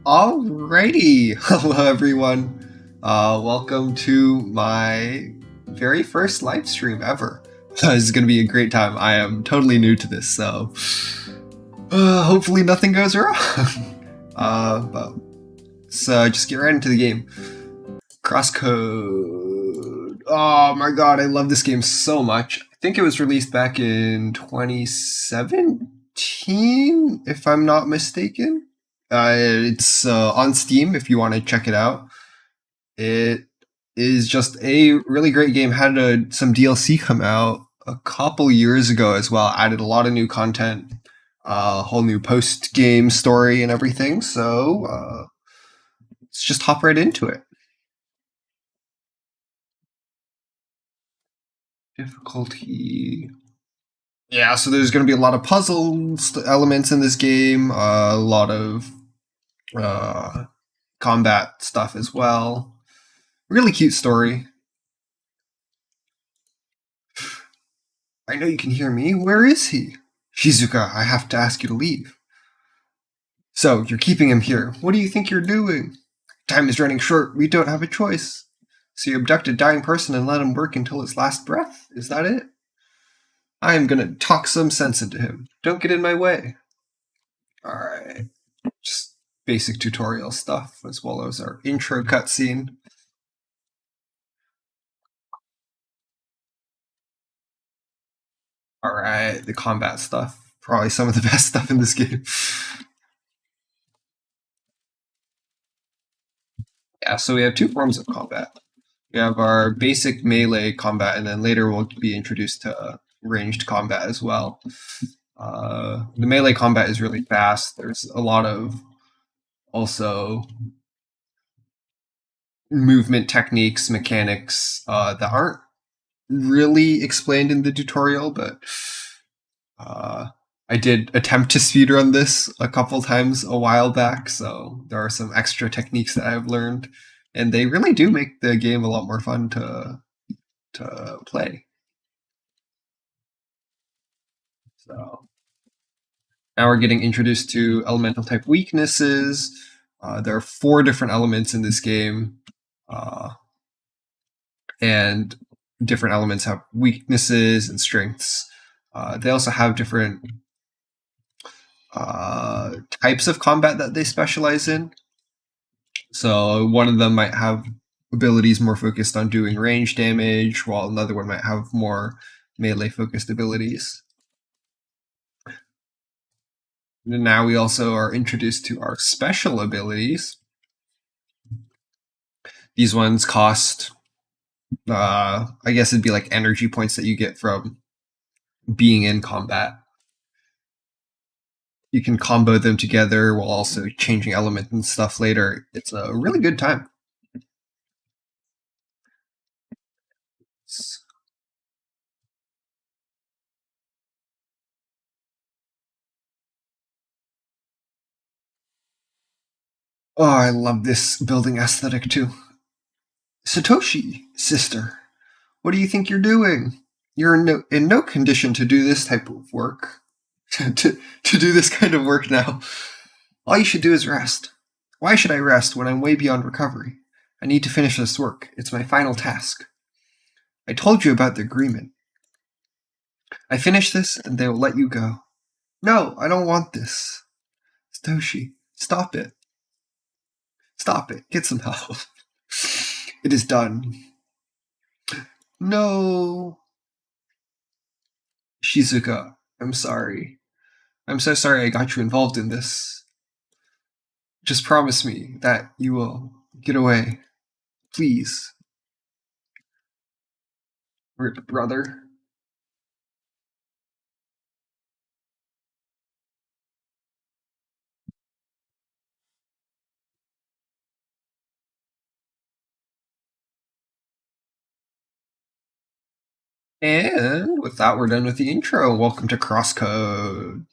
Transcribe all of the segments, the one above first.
Alrighty, hello everyone. Welcome to my very first live stream ever. This is gonna be a great time. I am totally new to this, so hopefully nothing goes wrong. So just get right into the game. CrossCode. Oh my god, I love this game so much. I think it was released back in 2017, if I'm not mistaken. It's on Steam if you want to check it out. It is just a really great game. Had some DLC come out a couple years ago as well. Added a lot of new content, a whole new post-game story and everything. So let's just hop right into it. Difficulty. Yeah, so there's going to be a lot of puzzle elements in this game, a lot of combat stuff as well. Really cute story. I know you can hear me. Where is he? Shizuka, I have to ask you to leave. So, you're keeping him here. What do you think you're doing? Time is running short. We don't have a choice. So you abduct a dying person and let him work until his last breath? Is that it? I am gonna talk some sense into him. Don't get in my way. Alright. Just basic tutorial stuff, as well as our intro cutscene. Alright, the combat stuff. Probably some of the best stuff in this game. Yeah, so we have two forms of combat. We have our basic melee combat, and then later we'll be introduced to ranged combat as well. The melee combat is really fast. There's a lot of also movement techniques, mechanics that aren't really explained in the tutorial, but I did attempt to speedrun this a couple times a while back, so there are some extra techniques that I've learned, and they really do make the game a lot more fun to play. So now we're getting introduced to elemental type weaknesses. There are 4 different elements in this game, and different elements have weaknesses and strengths. They also have different types of combat that they specialize in. So one of them might have abilities more focused on doing range damage, while another one might have more melee-focused abilities. And now we also are introduced to our special abilities. These ones cost, I guess it'd be like energy points that you get from being in combat. You can combo them together while also changing element and stuff later. It's a really good time. Oh, I love this building aesthetic too. Satoshi, sister, what do you think you're doing? You're in no condition to do this type of work. to do this kind of work now. All you should do is rest. Why should I rest when I'm way beyond recovery? I need to finish this work. It's my final task. I told you about the agreement. I finish this and they will let you go. No, I don't want this. Satoshi, stop it. Stop it. Get some help. It is done. No. Shizuka, I'm sorry. I'm so sorry I got you involved in this. Just promise me that you will get away. Please. Brother. And with that, we're done with the intro. Welcome to CrossCode.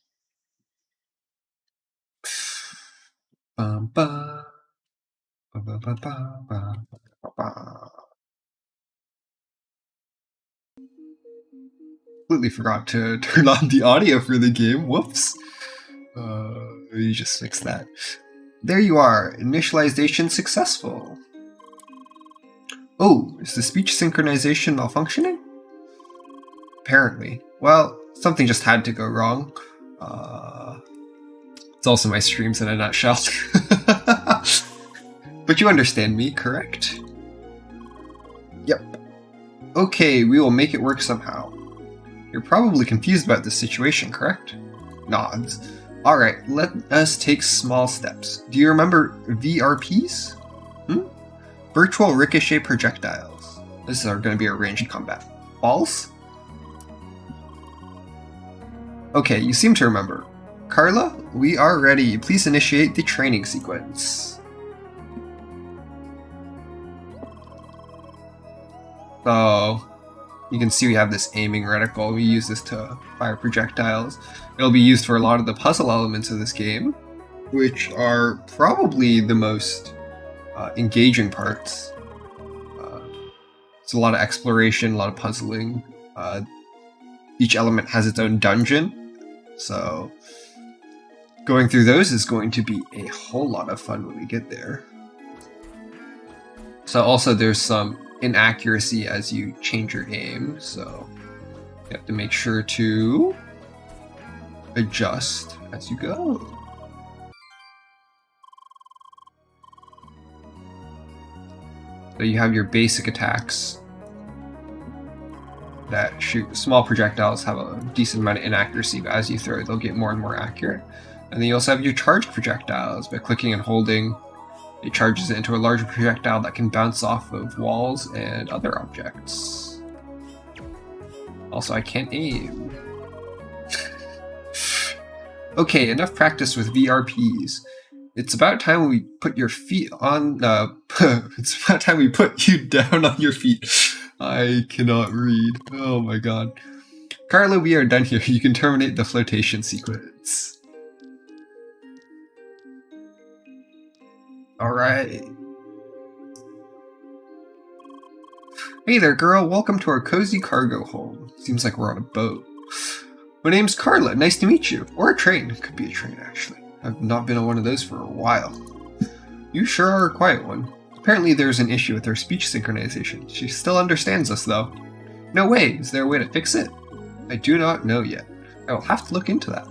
Completely forgot to turn on the audio for the game. Whoops. You just fix that. There you are. Initialization successful. Oh, is the speech synchronization malfunctioning? Apparently. Well, something just had to go wrong. It's also my streams in a nutshell. But you understand me, correct? Yep. Okay, we will make it work somehow. You're probably confused about this situation, correct? Nods. Alright, let us take small steps. Do you remember VRPs? Virtual ricochet projectiles. This is going to be a ranged combat. Balls? Okay, you seem to remember. Carla, we are ready. Please initiate the training sequence. So, you can see we have this aiming reticle. We use this to fire projectiles. It'll be used for a lot of the puzzle elements of this game, which are probably the most engaging parts. It's a lot of exploration, a lot of puzzling. Each element has its own dungeon. So going through those is going to be a whole lot of fun when we get there. So also there's some inaccuracy as you change your aim, so you have to make sure to adjust as you go. So you have your basic attacks that shoot small projectiles, have a decent amount of inaccuracy, but as you throw, they'll get more and more accurate. And then you also have your charged projectiles. By clicking and holding, it charges it into a larger projectile that can bounce off of walls and other objects. Also, I can't aim. Okay, enough practice with VRPs. It's about time we put your feet on. It's about time we put you down on your feet. I cannot read. Oh my god. Carla, we are done here. You can terminate the flotation sequence. Alright. Hey there, girl. Welcome to our cozy cargo home. Seems like we're on a boat. My name's Carla. Nice to meet you. Or a train. It could be a train, actually. I've not been on one of those for a while. You sure are a quiet one. Apparently there's an issue with her speech synchronization. She still understands us, though. No way. Is there a way to fix it? I do not know yet. I will have to look into that.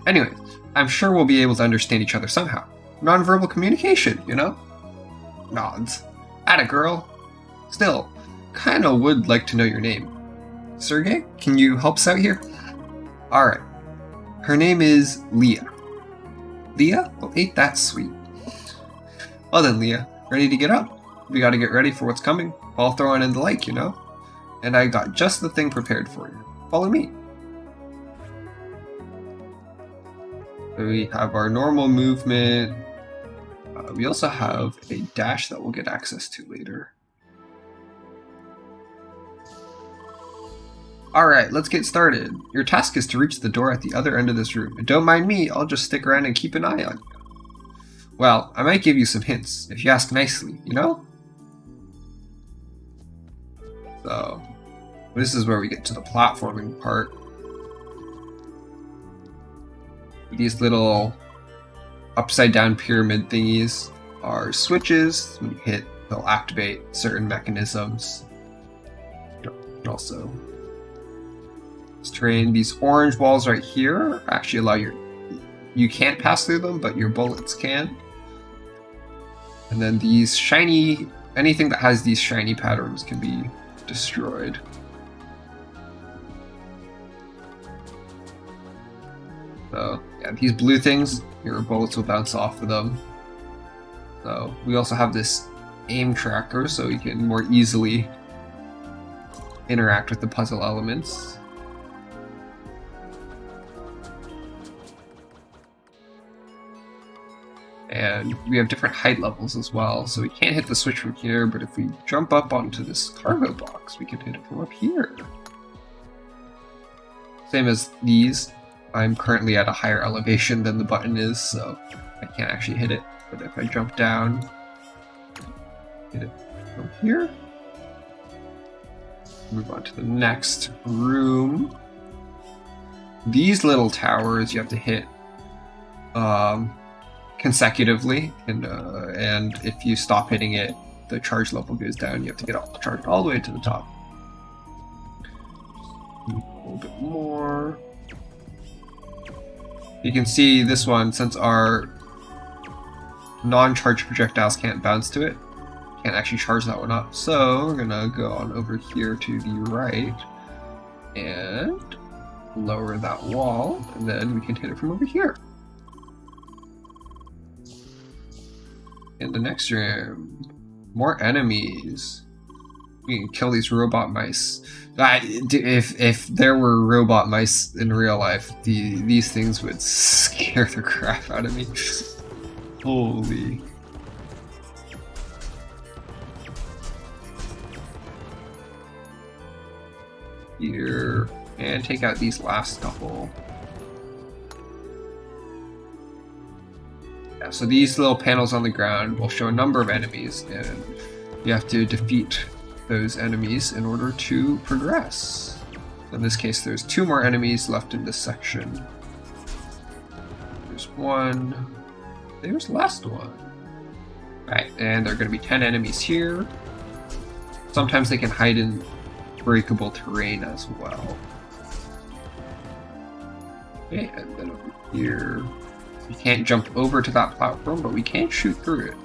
Anyway, I'm sure we'll be able to understand each other somehow. Nonverbal communication, you know? Nods. Atta girl. Still, kinda would like to know your name. Sergey, can you help us out here? Alright. Her name is Leah. Leah? Well, ain't that sweet. Well then, Leah, ready to get up? We gotta get ready for what's coming. All throwing in the lake, you know? And I got just the thing prepared for you. Follow me. So we have our normal movement. We also have a dash that we'll get access to later. Alright, let's get started. Your task is to reach the door at the other end of this room. And don't mind me, I'll just stick around and keep an eye on you. Well, I might give you some hints, if you ask nicely, you know? So, this is where we get to the platforming part. These little upside down pyramid thingies are switches. When you hit, they'll activate certain mechanisms. And also, this terrain, these orange walls right here actually allow you can't pass through them, but your bullets can. And then these shiny, anything that has these shiny patterns can be destroyed. So, yeah, these blue things, your bullets will bounce off of them. So, we also have this aim tracker, so you can more easily interact with the puzzle elements. And we have different height levels as well, so we can't hit the switch from here, but if we jump up onto this cargo box, we can hit it from up here. Same as these. I'm currently at a higher elevation than the button is, so I can't actually hit it. But if I jump down, hit it from here, move on to the next room. These little towers you have to hit consecutively, and if you stop hitting it, the charge level goes down. You have to get all charged all the way to the top. A little bit more. You can see this one, since our non-charged projectiles can't bounce to it, can't actually charge that one up. So we're gonna go on over here to the right and lower that wall, and then we can hit it from over here. In the next room, more enemies. We can kill these robot mice. If there were robot mice in real life, these things would scare the crap out of me. Holy. Here, and take out these last couple. Yeah, so these little panels on the ground will show a number of enemies, and you have to defeat those enemies in order to progress. In this case, there's 2 more enemies left in this section. There's one. There's the last one. Right, and there are going to be 10 enemies here. Sometimes they can hide in breakable terrain as well. Okay, and then over here, we can't jump over to that platform, but we can shoot through it.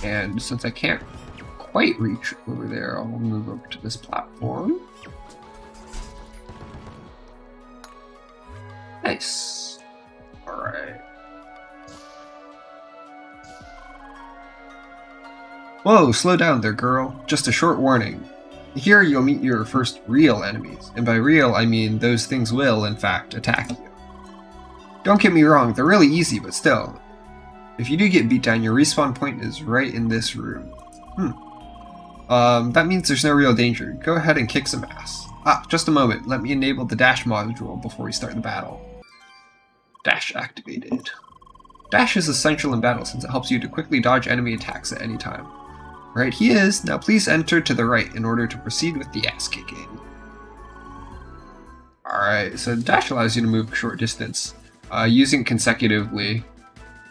And since I can't quite reach over there, I'll move over to this platform. Nice. Alright. Whoa, slow down there, girl. Just a short warning. Here you'll meet your first real enemies, and by real I mean those things will, in fact, attack you. Don't get me wrong, they're really easy, but still. If you do get beat down, your respawn point is right in this room. That means there's no real danger. Go ahead and kick some ass. Just a moment. Let me enable the dash module before we start the battle. Dash activated. Dash is essential in battle since it helps you to quickly dodge enemy attacks at any time. Right he is. Now please enter to the right in order to proceed with the ass kicking. Alright, so dash allows you to move a short distance. Using consecutively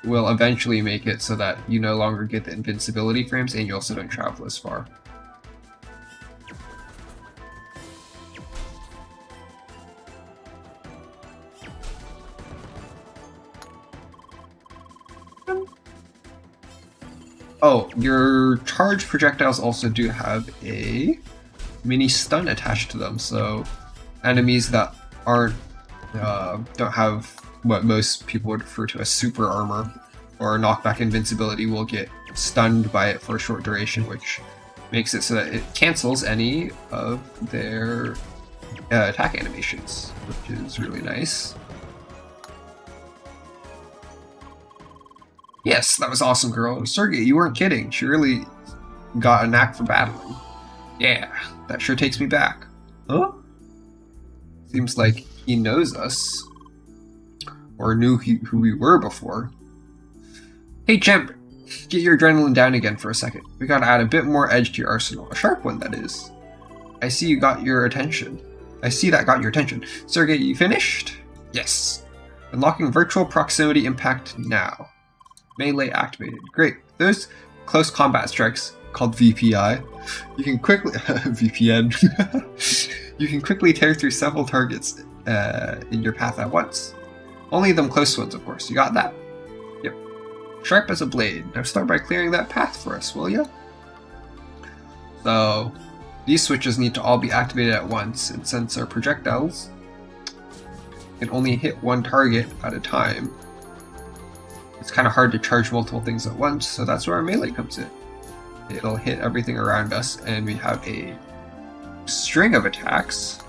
will eventually make it so that you no longer get the invincibility frames and you also don't travel as far. Oh, your charged projectiles also do have a mini stun attached to them, so enemies that aren't don't have what most people would refer to as super armor or knockback invincibility will get stunned by it for a short duration, which makes it so that it cancels any of their attack animations, which is really nice. Yes, that was awesome, girl. Sergey, you weren't kidding. She really got a knack for battling. Yeah, that sure takes me back. Huh? Seems like he knows us. Or knew who we were before. Hey, champ, get your adrenaline down again for a second. We gotta add a bit more edge to your arsenal. A sharp one, that is. I see you got your attention. I see that got your attention. Sergey, you finished? Yes. Unlocking virtual proximity impact now. Melee activated. Great. Those close combat strikes, called VPI, you can quickly VPN. You can quickly tear through several targets in your path at once. Only them close ones, of course. You got that? Yep. Sharp as a blade. Now start by clearing that path for us, will ya? So these switches need to all be activated at once, and since our projectiles can only hit one target at a time, it's kind of hard to charge multiple things at once, so that's where our melee comes in. It'll hit everything around us, and we have a string of attacks.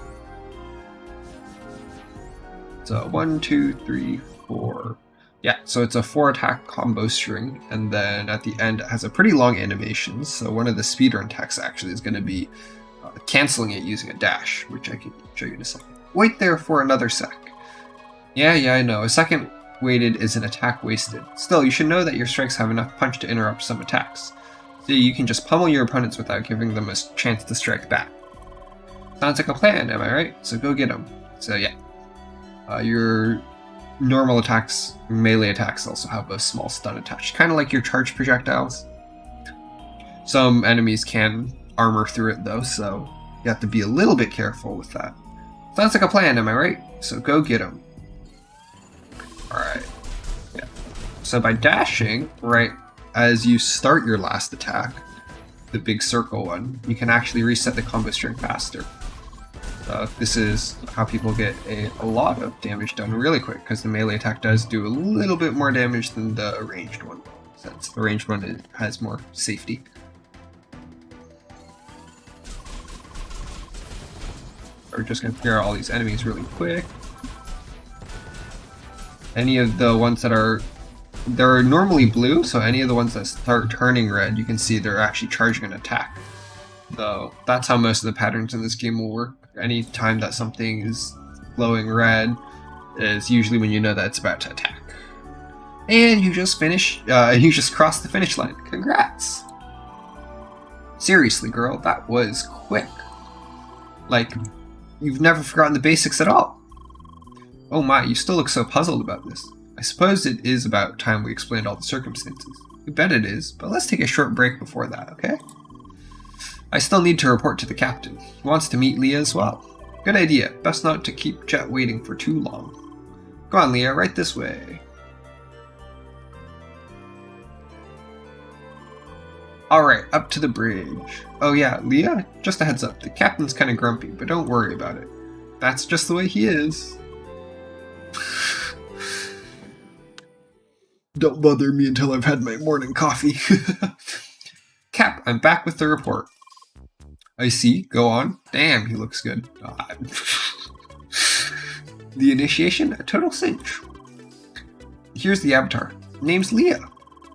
So 1, 2, 3, 4. Yeah, so it's a 4-attack combo string, and then at the end it has a pretty long animation, so one of the speedrun attacks actually is going to be canceling it using a dash, which I can show you in a second. Wait there for another sec. Yeah, I know. A second waited is an attack wasted. Still, you should know that your strikes have enough punch to interrupt some attacks, so you can just pummel your opponents without giving them a chance to strike back. Sounds like a plan, am I right? So go get them. So yeah, your normal attacks, melee attacks also have a small stun attached, kind of like your charge projectiles. Some enemies can armor through it though, so you have to be a little bit careful with that. Sounds like a plan, am I right? So go get him. Alright. Yeah. So by dashing, right as you start your last attack, the big circle one, you can actually reset the combo string faster. This is how people get a lot of damage done really quick, because the melee attack does do a little bit more damage than the ranged one, since the ranged one has more safety. We're just going to clear out all these enemies really quick. Any of the ones that are... They're normally blue, so any of the ones that start turning red, you can see they're actually charging an attack. So that's how most of the patterns in this game will work. Any time that something is glowing red is usually when you know that it's about to attack. And you just you just crossed the finish line. Congrats! Seriously, girl, that was quick. Like, you've never forgotten the basics at all. Oh my, you still look so puzzled about this. I suppose it is about time we explained all the circumstances. You bet it is, but let's take a short break before that, okay? I still need to report to the captain. He wants to meet Leah as well. Good idea. Best not to keep Jet waiting for too long. Go on, Leah, right this way. Alright, up to the bridge. Oh yeah, Leah, just a heads up. The captain's kinda grumpy, but don't worry about it. That's just the way he is. Don't bother me until I've had my morning coffee. Cap, I'm back with the report. I see, go on. Damn, he looks good. The initiation, a total cinch. Here's the avatar. Name's Leah.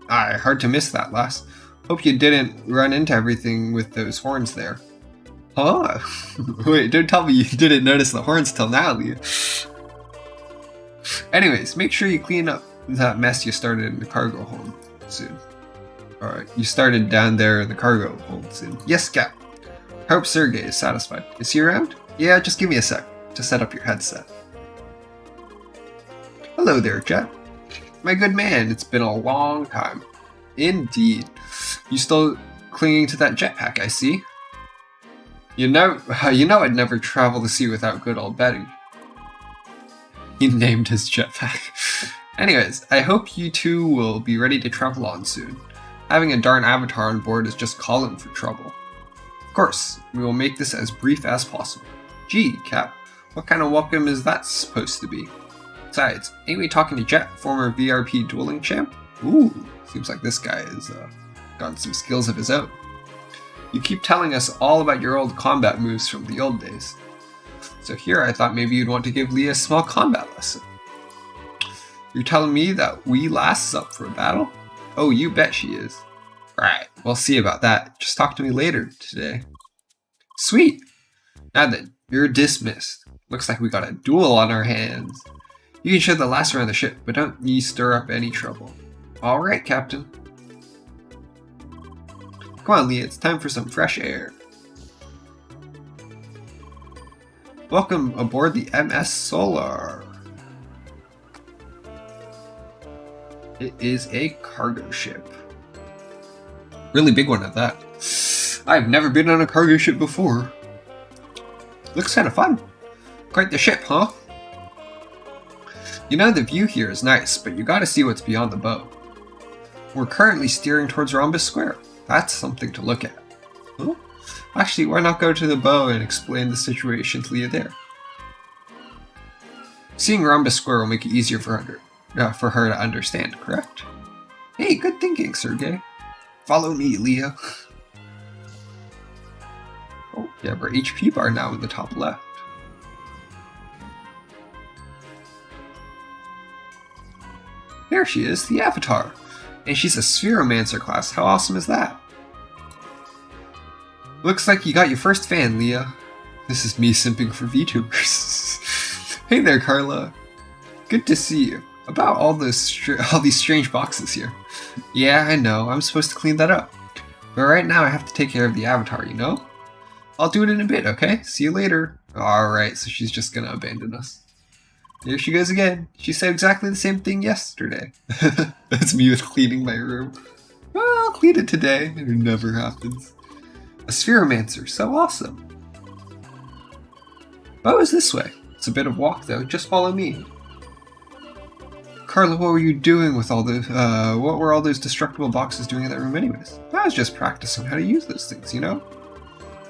Hard to miss that, lass. Hope you didn't run into everything with those horns there. Huh? Wait, don't tell me you didn't notice the horns till now, Leah. Anyways, make sure you clean up that mess you started in the cargo hold soon. Alright, you started down there in the cargo hold soon. Yes, Cap. I hope Sergey is satisfied. Is he around? Yeah, just give me a sec to set up your headset. Hello there, Jet. My good man, it's been a long time. Indeed. You still clinging to that jetpack, I see. You know I'd never travel the sea without good old Betty. He named his jetpack. Anyways, I hope you two will be ready to travel on soon. Having a darn avatar on board is just calling for trouble. Of course, we will make this as brief as possible. Gee, Cap, what kind of welcome is that supposed to be? Besides, ain't we talking to Jet, former VRP dueling champ? Ooh, seems like this guy has got some skills of his own. You keep telling us all about your old combat moves from the old days. So here I thought maybe you'd want to give Leah a small combat lesson. You're telling me that Wee Lass is up for a battle? Oh, you bet she is. Right, we'll see about that. Just talk to me later today. Sweet! Now then, you're dismissed. Looks like we got a duel on our hands. You can show the last around the ship, but don't ye stir up any trouble. Alright, Captain. Come on, Leah, it's time for some fresh air. Welcome aboard the MS Solar. It is a cargo ship. Really big one at that. I've never been on a cargo ship before. Looks kind of fun. Quite the ship, huh? You know, the view here is nice, but you gotta see what's beyond the bow. We're currently steering towards Rhombus Square. That's something to look at. Huh? Actually, why not go to the bow and explain the situation to Leah there? Seeing Rhombus Square will make it easier for her to understand, correct? Hey, good thinking, Sergey. Follow me, Leah. Oh, you have our HP bar now in the top left. There she is, the Avatar. And she's a Spheromancer class. How awesome is that? Looks like you got your first fan, Leah. This is me simping for VTubers. Hey there, Carla. Good to see you. About all these strange boxes here. Yeah, I know. I'm supposed to clean that up. But right now I have to take care of the Avatar, you know? I'll do it in a bit, okay? See you later. Alright, so she's just gonna abandon us. Here she goes again. She said exactly the same thing yesterday. That's me with cleaning my room. Well, I'll clean it today. It never happens. A spheromancer, so awesome. Oh, it's this way. It's a bit of walk though, just follow me. Carla, what were you doing with all the, what were all those destructible boxes doing in that room anyways? I was just practicing how to use those things, you know?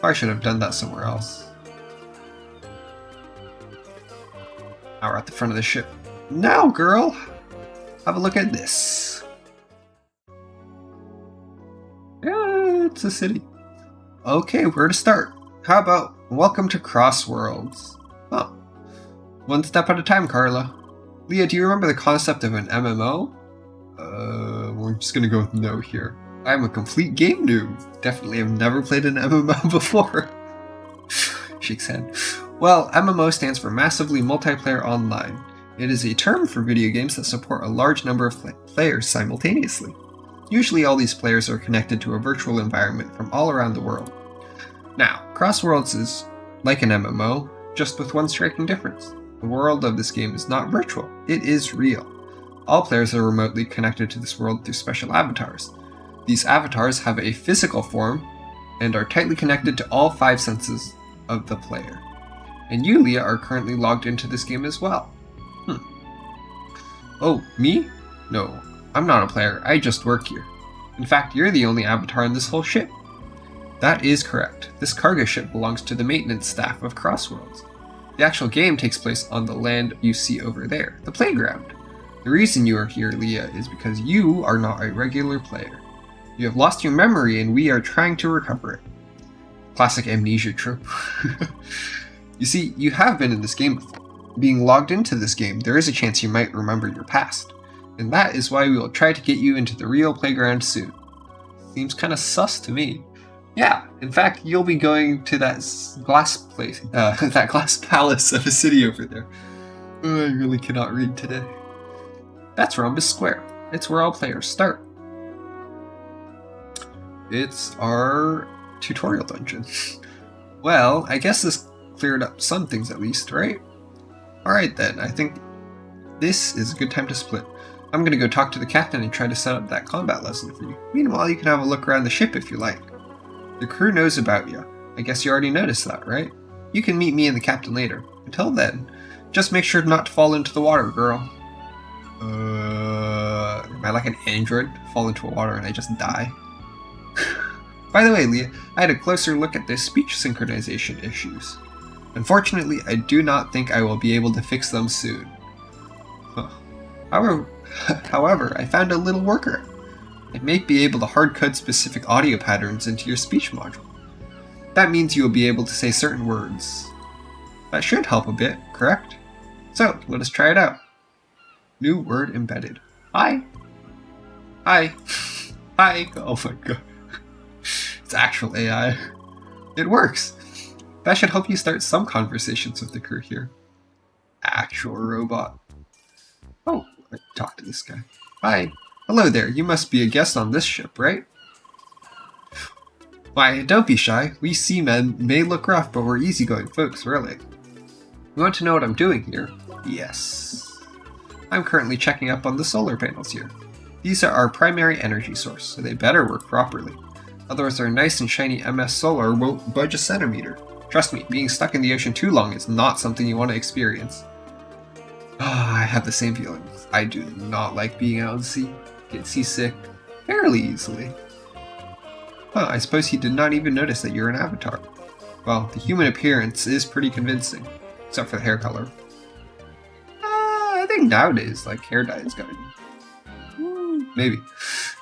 I should have done that somewhere else. Now we're at the front of the ship. Now, girl! Have a look at this. Yeah, it's a city. Okay, where to start? How about welcome to Crossworlds? Oh, one step at a time, Carla. Leah, do you remember the concept of an MMO? We're just gonna go with no here. I'm a complete game noob. Definitely have never played an MMO before. Shakes head. Well, MMO stands for Massively Multiplayer Online. It is a term for video games that support a large number of players simultaneously. Usually all these players are connected to a virtual environment from all around the world. Now, Crossworlds is like an MMO, just with one striking difference. The world of this game is not virtual, it is real. All players are remotely connected to this world through special avatars. These avatars have a physical form and are tightly connected to all 5 senses of the player. And you, Leah, are currently logged into this game as well. Oh, me? No, I'm not a player, I just work here. In fact, you're the only avatar in this whole ship. That is correct. This cargo ship belongs to the maintenance staff of Crossworlds. The actual game takes place on the land you see over there, the playground. The reason you are here, Leah, is because you are not a regular player. You have lost your memory and we are trying to recover it. Classic amnesia trope. You see, you have been in this game before. Being logged into this game, there is a chance you might remember your past. And that is why we will try to get you into the real playground soon. Seems kinda sus to me. Yeah, in fact, you'll be going to that glass place, that glass palace of a city over there. Oh, I really cannot read today. That's Rhombus Square. It's where all players start. It's our tutorial dungeon. Well, I guess this cleared up some things at least, right? Alright then, I think this is a good time to split. I'm gonna go talk to the captain and try to set up that combat lesson for you. Meanwhile, you can have a look around the ship if you like. The crew knows about you. I guess you already noticed that, right? You can meet me and the captain later. Until then, just make sure not to fall into the water, girl. Am I like an android? Fall into water and I just die? By the way, Leah, I had a closer look at the speech synchronization issues. Unfortunately, I do not think I will be able to fix them soon. Huh. However, I found a little workaround. I may be able to hard-code specific audio patterns into your speech module. That means you will be able to say certain words. That should help a bit, correct? So, let us try it out. New word embedded. Hi. Hi. Hi. Oh my god. It's actual AI. It works. That should help you start some conversations with the crew here. Actual robot. Oh, let's talk to this guy. Hi. Hello there, you must be a guest on this ship, right? Why, don't be shy. We seamen may look rough, but we're easygoing folks, really. You want to know what I'm doing here? Yes. I'm currently checking up on the solar panels here. These are our primary energy source, so they better work properly. Otherwise our nice and shiny MS Solar won't budge a centimeter. Trust me, being stuck in the ocean too long is not something you want to experience. I have the same feelings. I do not like being out at sea. Get seasick fairly easily. Huh, I suppose he did not even notice that you're an avatar. Well, the human appearance is pretty convincing, except for the hair color. I think nowadays, like, hair dye is good. Maybe.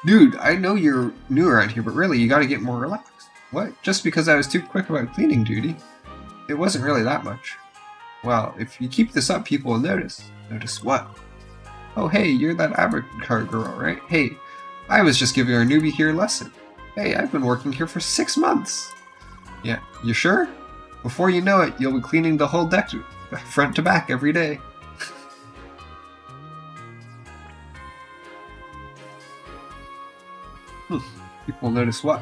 Dude, I know you're new around here, but really, you gotta get more relaxed. What? Just because I was too quick about cleaning duty? It wasn't really that much. Well, if you keep this up, people will notice. Notice what? Oh, hey, you're that avatar girl, right? Hey, I was just giving our newbie here a lesson. Hey, I've been working here for 6 months. Yeah, you sure? Before you know it, you'll be cleaning the whole deck front to back every day. People will notice what?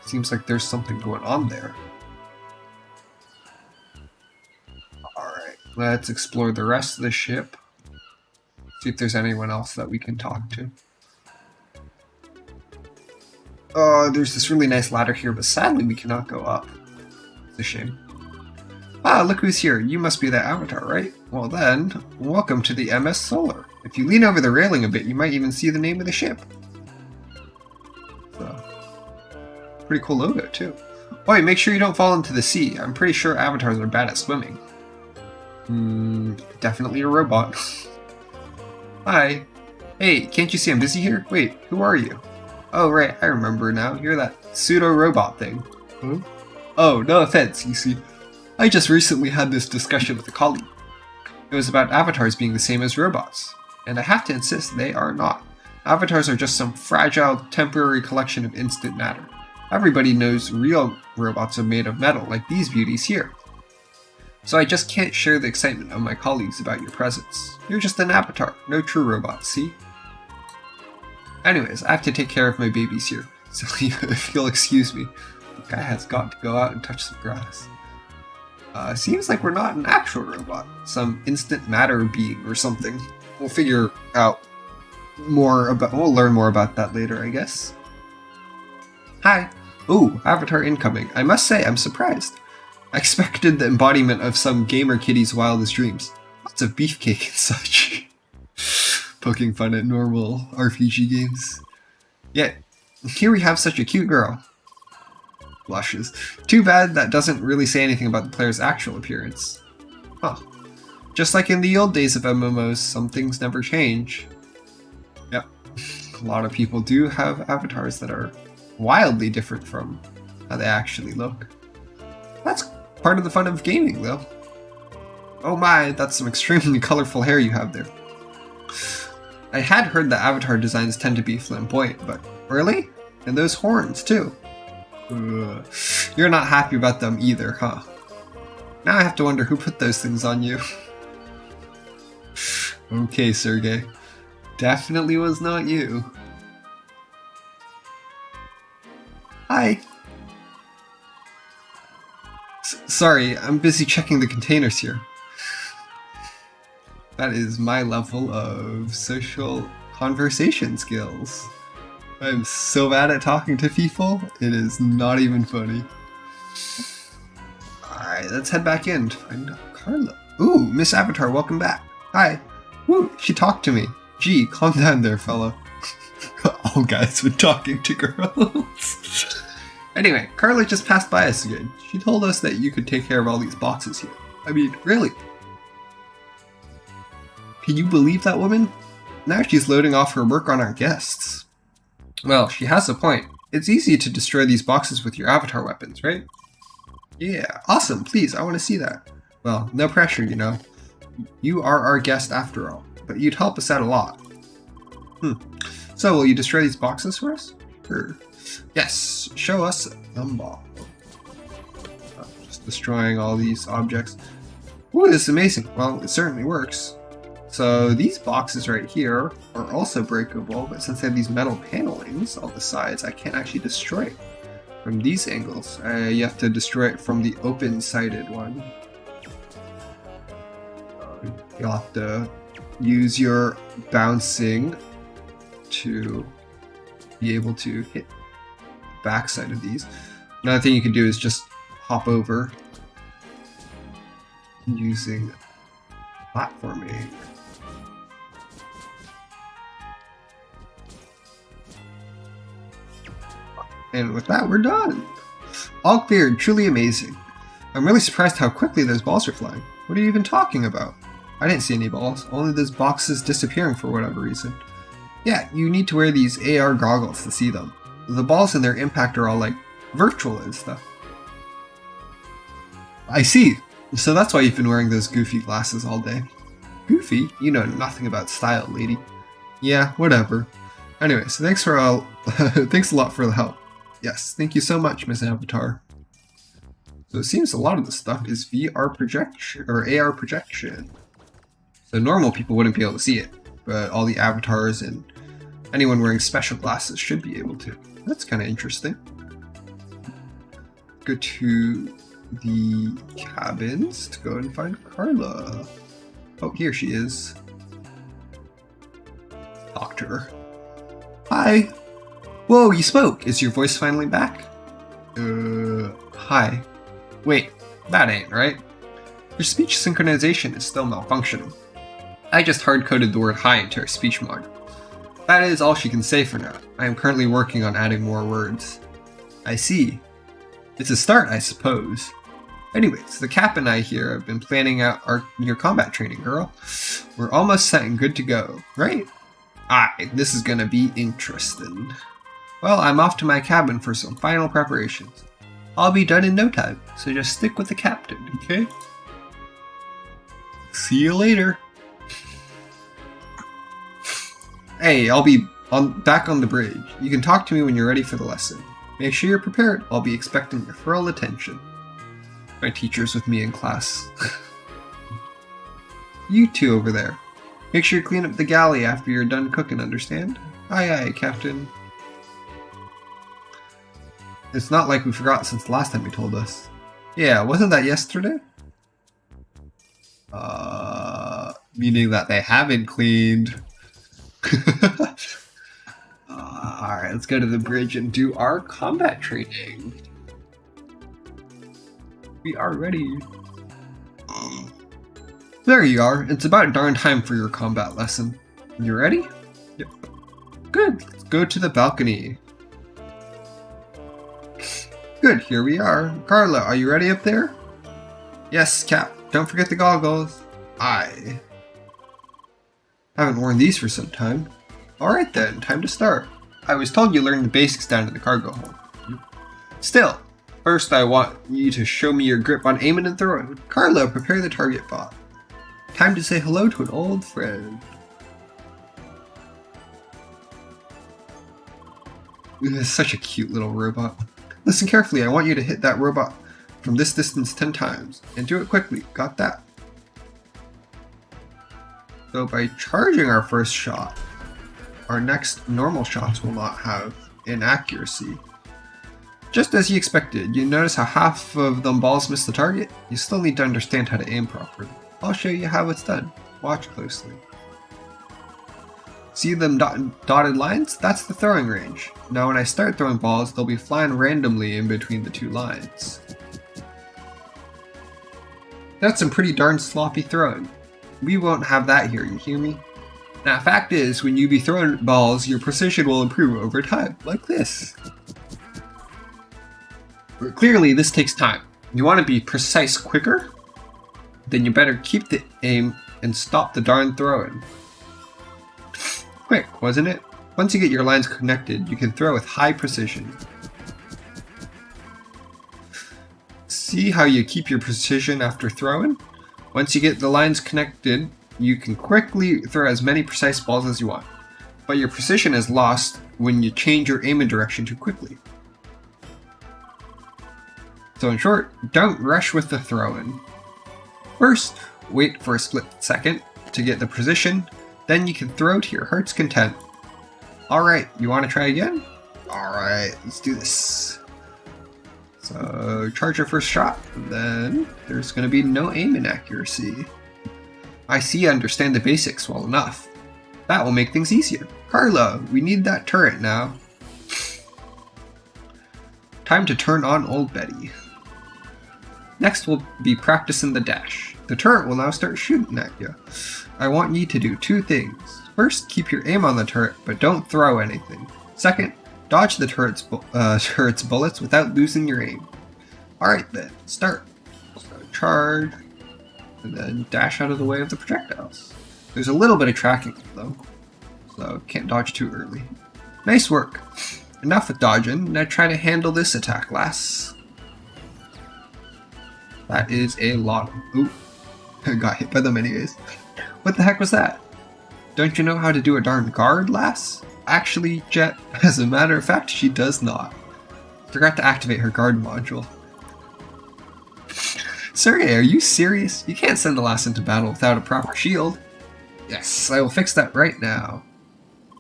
Seems like there's something going on there. Alright, let's explore the rest of the ship. See if there's anyone else that we can talk to. There's this really nice ladder here, but sadly we cannot go up. It's a shame. Ah, look who's here. You must be the Avatar, right? Well then, welcome to the MS Solar. If you lean over the railing a bit, you might even see the name of the ship. So, pretty cool logo, too. Oh, make sure you don't fall into the sea. I'm pretty sure avatars are bad at swimming. Definitely a robot. Hi. Hey, can't you see I'm busy here? Wait, who are you? Oh, right, I remember now. You're that pseudo-robot thing. Huh? Oh, no offense, you see. I just recently had this discussion with a colleague. It was about avatars being the same as robots. And I have to insist they are not. Avatars are just some fragile, temporary collection of instant matter. Everybody knows real robots are made of metal, like these beauties here. So I just can't share the excitement of my colleagues about your presence. You're just an avatar, no true robot, see? Anyways, I have to take care of my babies here, so if you'll excuse me, the guy has got to go out and touch some grass. Seems like we're not an actual robot, some instant matter being or something. We'll figure out more about, we'll learn more about that later, I guess. Hi! Ooh, avatar incoming. I must say, I'm surprised. I expected the embodiment of some gamer kiddie's wildest dreams. Lots of beefcake and such. Poking fun at normal RPG games. Yet, here we have such a cute girl. Blushes. Too bad that doesn't really say anything about the player's actual appearance. Huh. Just like in the old days of MMOs, some things never change. Yep. A lot of people do have avatars that are wildly different from how they actually look. That's part of the fun of gaming, though. Oh my, that's some extremely colorful hair you have there. I had heard that avatar designs tend to be flamboyant, but really? And those horns, too. Ugh. You're not happy about them either, huh? Now I have to wonder who put those things on you. Okay, Sergey. Definitely was not you. Hi. Sorry, I'm busy checking the containers here. That is my level of social conversation skills. I'm so bad at talking to people, it is not even funny. Alright, let's head back in to find Carla. Ooh, Miss Avatar, welcome back. Hi. Woo, she talked to me. Gee, calm down there, fella. All guys when talking to girls. Anyway, Carla just passed by us again. She told us that you could take care of all these boxes here. I mean, really? Can you believe that woman? Now she's loading off her work on our guests. Well, she has a point. It's easy to destroy these boxes with your avatar weapons, right? Yeah, awesome, please, I want to see that. Well, no pressure, you know. You are our guest after all, but you'd help us out a lot. So, will you destroy these boxes for us? Sure. Yes, show us them ball. Just destroying all these objects. Ooh, this is amazing. Well, it certainly works. So these boxes right here are also breakable, but since they have these metal panelings on the sides, I can't actually destroy it from these angles. You have to destroy it from the open-sided one. You'll have to use your bouncing to be able to hit the backside of these. Another thing you can do is just hop over using platforming. And with that, we're done. All cleared, truly amazing. I'm really surprised how quickly those balls are flying. What are you even talking about? I didn't see any balls, only those boxes disappearing for whatever reason. Yeah, you need to wear these AR goggles to see them. The balls and their impact are all like virtual and stuff. I see. So that's why you've been wearing those goofy glasses all day. Goofy? You know nothing about style, lady. Yeah, whatever. Anyway, so thanks a lot for the help. Yes, thank you so much, Miss Avatar. So it seems a lot of the stuff is VR projection, or AR projection. So normal people wouldn't be able to see it, but all the avatars and anyone wearing special glasses should be able to. That's kind of interesting. go to the cabins to go and find Carla. Oh, here she is. Talk to her. Hi. Whoa, you spoke. Is your voice finally back? Hi. Wait, that ain't right. Your speech synchronization is still malfunctioning. I just hard-coded the word hi into her speech module. That is all she can say for now. I am currently working on adding more words. I see. It's a start, I suppose. Anyways, the Cap and I here have been planning out your combat training, girl. We're almost set and good to go, right? Aye, this is gonna be interesting. Well, I'm off to my cabin for some final preparations. I'll be done in no time, so just stick with the captain, okay? See you later. Hey, I'll be back on the bridge. You can talk to me when you're ready for the lesson. Make sure you're prepared. I'll be expecting your full attention. My teacher's with me in class. You two over there. Make sure you clean up the galley after you're done cooking, understand? Aye aye, Captain. It's not like we forgot since the last time you told us. Yeah, wasn't that yesterday? Meaning that they haven't cleaned. Alright, let's go to the bridge and do our combat training. We are ready. There you are. It's about darn time for your combat lesson. You ready? Yep. Good. Let's go to the balcony. Good, here we are. Carla, are you ready up there? Yes, Cap. Don't forget the goggles. Aye. Haven't worn these for some time. Alright then, time to start. I was told you learned the basics down in the cargo hold. Still, first I want you to show me your grip on aiming and throwing. Carla, prepare the target bot. Time to say hello to an old friend. This is such a cute little robot. Listen carefully, I want you to hit that robot from this distance 10 times. And do it quickly, got that? So by charging our first shot, our next normal shots will not have inaccuracy. Just as you expected, you notice how half of them balls miss the target? You still need to understand how to aim properly. I'll show you how it's done. Watch closely. See them dotted lines? That's the throwing range. Now when I start throwing balls, they'll be flying randomly in between the two lines. That's some pretty darn sloppy throwing. We won't have that here, you hear me? Now, fact is, when you be throwing balls, your precision will improve over time, like this. But clearly, this takes time. You want to be precise quicker? Then you better keep the aim and stop the darn throwing. Quick, wasn't it? Once you get your lines connected, you can throw with high precision. See how you keep your precision after throwing? Once you get the lines connected, you can quickly throw as many precise balls as you want. But your precision is lost when you change your aiming direction too quickly. So in short, don't rush with the throwing. First, wait for a split second to get the position, then you can throw to your heart's content. Alright, you want to try again? Alright, let's do this. So, charge your first shot, and then there's going to be no aim inaccuracy. I see you understand the basics well enough. That will make things easier. Carla, we need that turret now. Time to turn on Old Betty. Next we'll be practicing the dash. The turret will now start shooting at you. I want you to do two things. First, keep your aim on the turret, but don't throw anything. Second, dodge the turret's bullets without losing your aim. Alright then, start. So charge, and then dash out of the way of the projectiles. There's a little bit of tracking though, so can't dodge too early. Nice work. Enough with dodging, now try to handle this attack, lass. That is a lot of... Ooh, I got hit by them anyways. What the heck was that? Don't you know how to do a darn guard, lass? Actually, Jet, as a matter of fact, she does not. Forgot to activate her guard module. Sergey, are you serious? You can't send the lass into battle without a proper shield. Yes, I will fix that right now.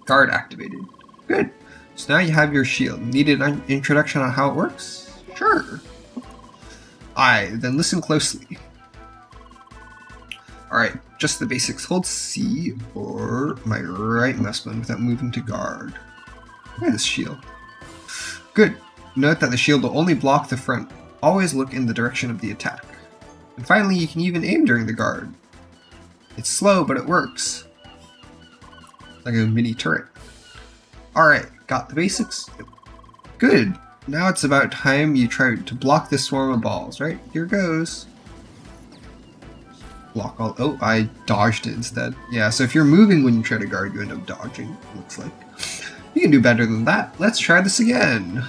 Guard activated. Good. So now you have your shield. Need an introduction on how it works? Sure. Aye, then listen closely. Alright, just the basics. Hold C or my right mouse button without moving to guard. Look at this shield. Good. Note that the shield will only block the front. Always look in the direction of the attack. And finally, you can even aim during the guard. It's slow, but it works. Like a mini turret. Alright, got the basics? Good. Now it's about time you try to block this swarm of balls, right? Here goes. Block all. Oh, I dodged it instead. Yeah, so if you're moving when you try to guard, you end up dodging, it looks like. You can do better than that. Let's try this again.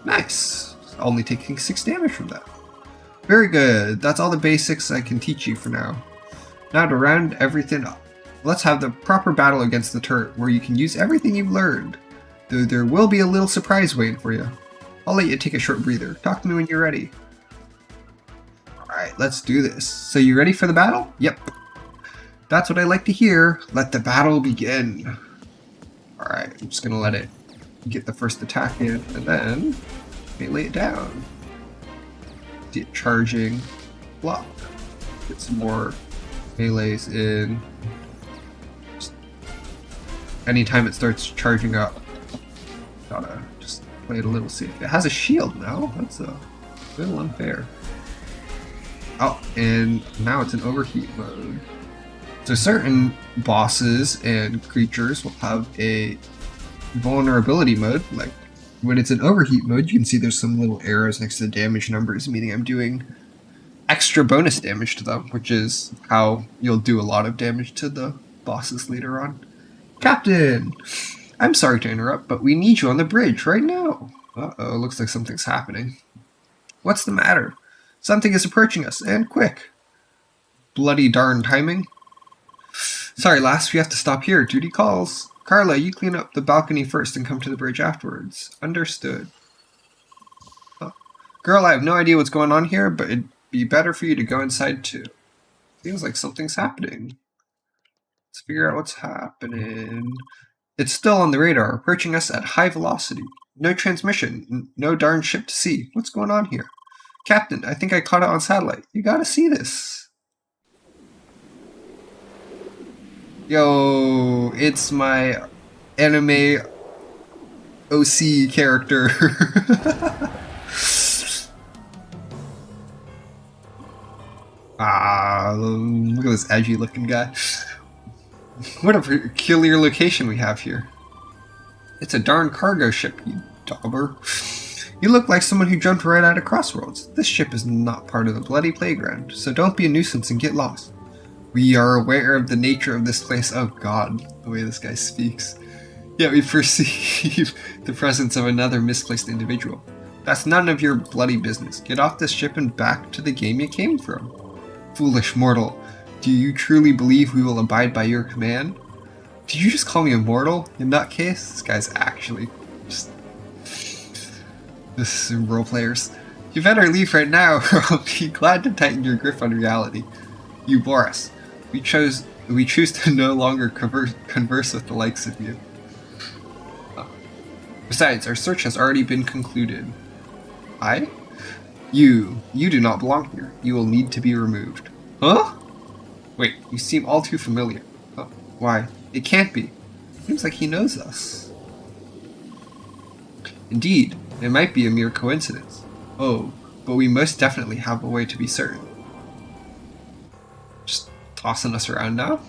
Nice. Only taking 6 damage from that. Very good. That's all the basics I can teach you for now. Now to round everything up. Let's have the proper battle against the turret where you can use everything you've learned. Though there will be a little surprise waiting for you. I'll let you take a short breather. Talk to me when you're ready. Alright, let's do this. So you ready for the battle? Yep. That's what I like to hear. Let the battle begin. Alright, I'm just gonna let it get the first attack in and then melee it down. See it charging. Block. Get some more melees in. Just anytime it starts charging up, gotta just play it a little safe. It has a shield now. That's a little unfair. Oh, and now it's in overheat mode. So certain bosses and creatures will have a vulnerability mode. Like when it's in overheat mode, you can see there's some little arrows next to the damage numbers, meaning I'm doing extra bonus damage to them, which is how you'll do a lot of damage to the bosses later on. Captain! I'm sorry to interrupt, but we need you on the bridge right now. Uh-oh, looks like something's happening. What's the matter? Something is approaching us, and quick. Bloody darn timing. Sorry, lass, we have to stop here. Duty calls. Carla, you clean up the balcony first and come to the bridge afterwards. Understood. Oh. Girl, I have no idea what's going on here, but it'd be better for you to go inside too. Seems like something's happening. Let's figure out what's happening. It's still on the radar, approaching us at high velocity. No transmission, no darn ship to see. What's going on here? Captain, I think I caught it on satellite. You gotta see this. Yo, it's my anime OC character. Look at this edgy looking guy. What a peculiar location we have here. It's a darn cargo ship, you dauber. You look like someone who jumped right out of Crossroads. This ship is not part of the bloody playground, so don't be a nuisance and get lost. We are aware of the nature of this place. Oh god, the way this guy speaks. Yet we perceive the presence of another misplaced individual. That's none of your bloody business. Get off this ship and back to the game you came from. Foolish mortal, do you truly believe we will abide by your command? Did you just call me a mortal? In that case, this guy's actually just... This is role players. You better leave right now, or I'll be glad to tighten your grip on reality. You bore us. We choose to no longer converse with the likes of you. Besides, our search has already been concluded. I? You do not belong here. You will need to be removed. Huh? Wait, you seem all too familiar. Oh, why? It can't be. Seems like he knows us. Indeed, it might be a mere coincidence. Oh, but we most definitely have a way to be certain. Just tossing us around now?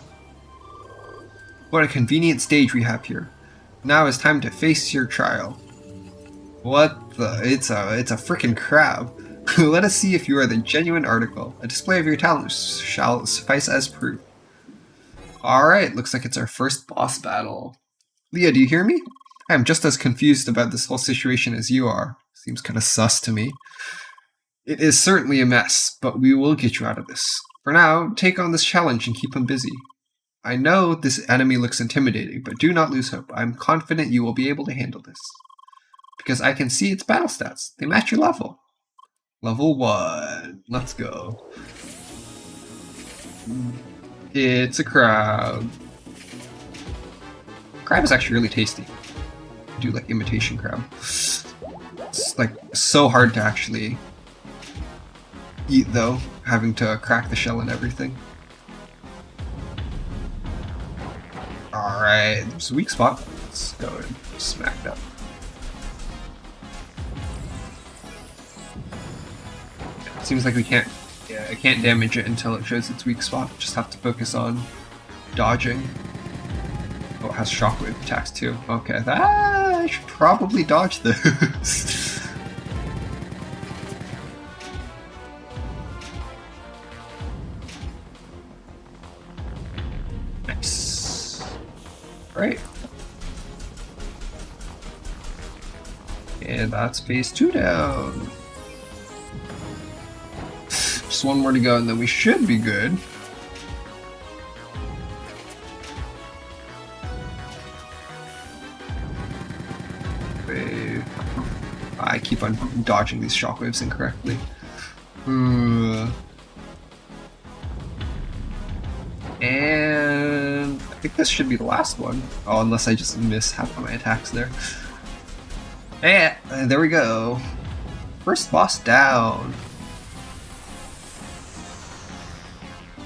What a convenient stage we have here. Now it's time to face your trial. What the? It's a frickin' crab. Let us see if you are the genuine article. A display of your talents shall suffice as proof. Alright, looks like it's our first boss battle. Leah, do you hear me? I am just as confused about this whole situation as you are. Seems kinda sus to me. It is certainly a mess, but we will get you out of this. For now, take on this challenge and keep him busy. I know this enemy looks intimidating, but do not lose hope. I'm confident you will be able to handle this. Because I can see its battle stats. They match your level. Level 1. Let's go. It's a crab. Crab is actually really tasty. I do like imitation crab. Let's It's like so hard to actually eat though, having to crack the shell and everything. Alright, there's a weak spot. Let's go and smack that. Seems like we can't, yeah, I can't damage it until it shows its weak spot. Just have to focus on dodging. Oh, it has shockwave attacks too. Okay, I should probably dodge those. Nice. Right. And that's phase 2 down. Just one more to go and then we should be good. Wait. I keep on dodging these shockwaves incorrectly. And I think this should be the last one. Oh, unless I just miss half of my attacks there. And there we go. First boss down.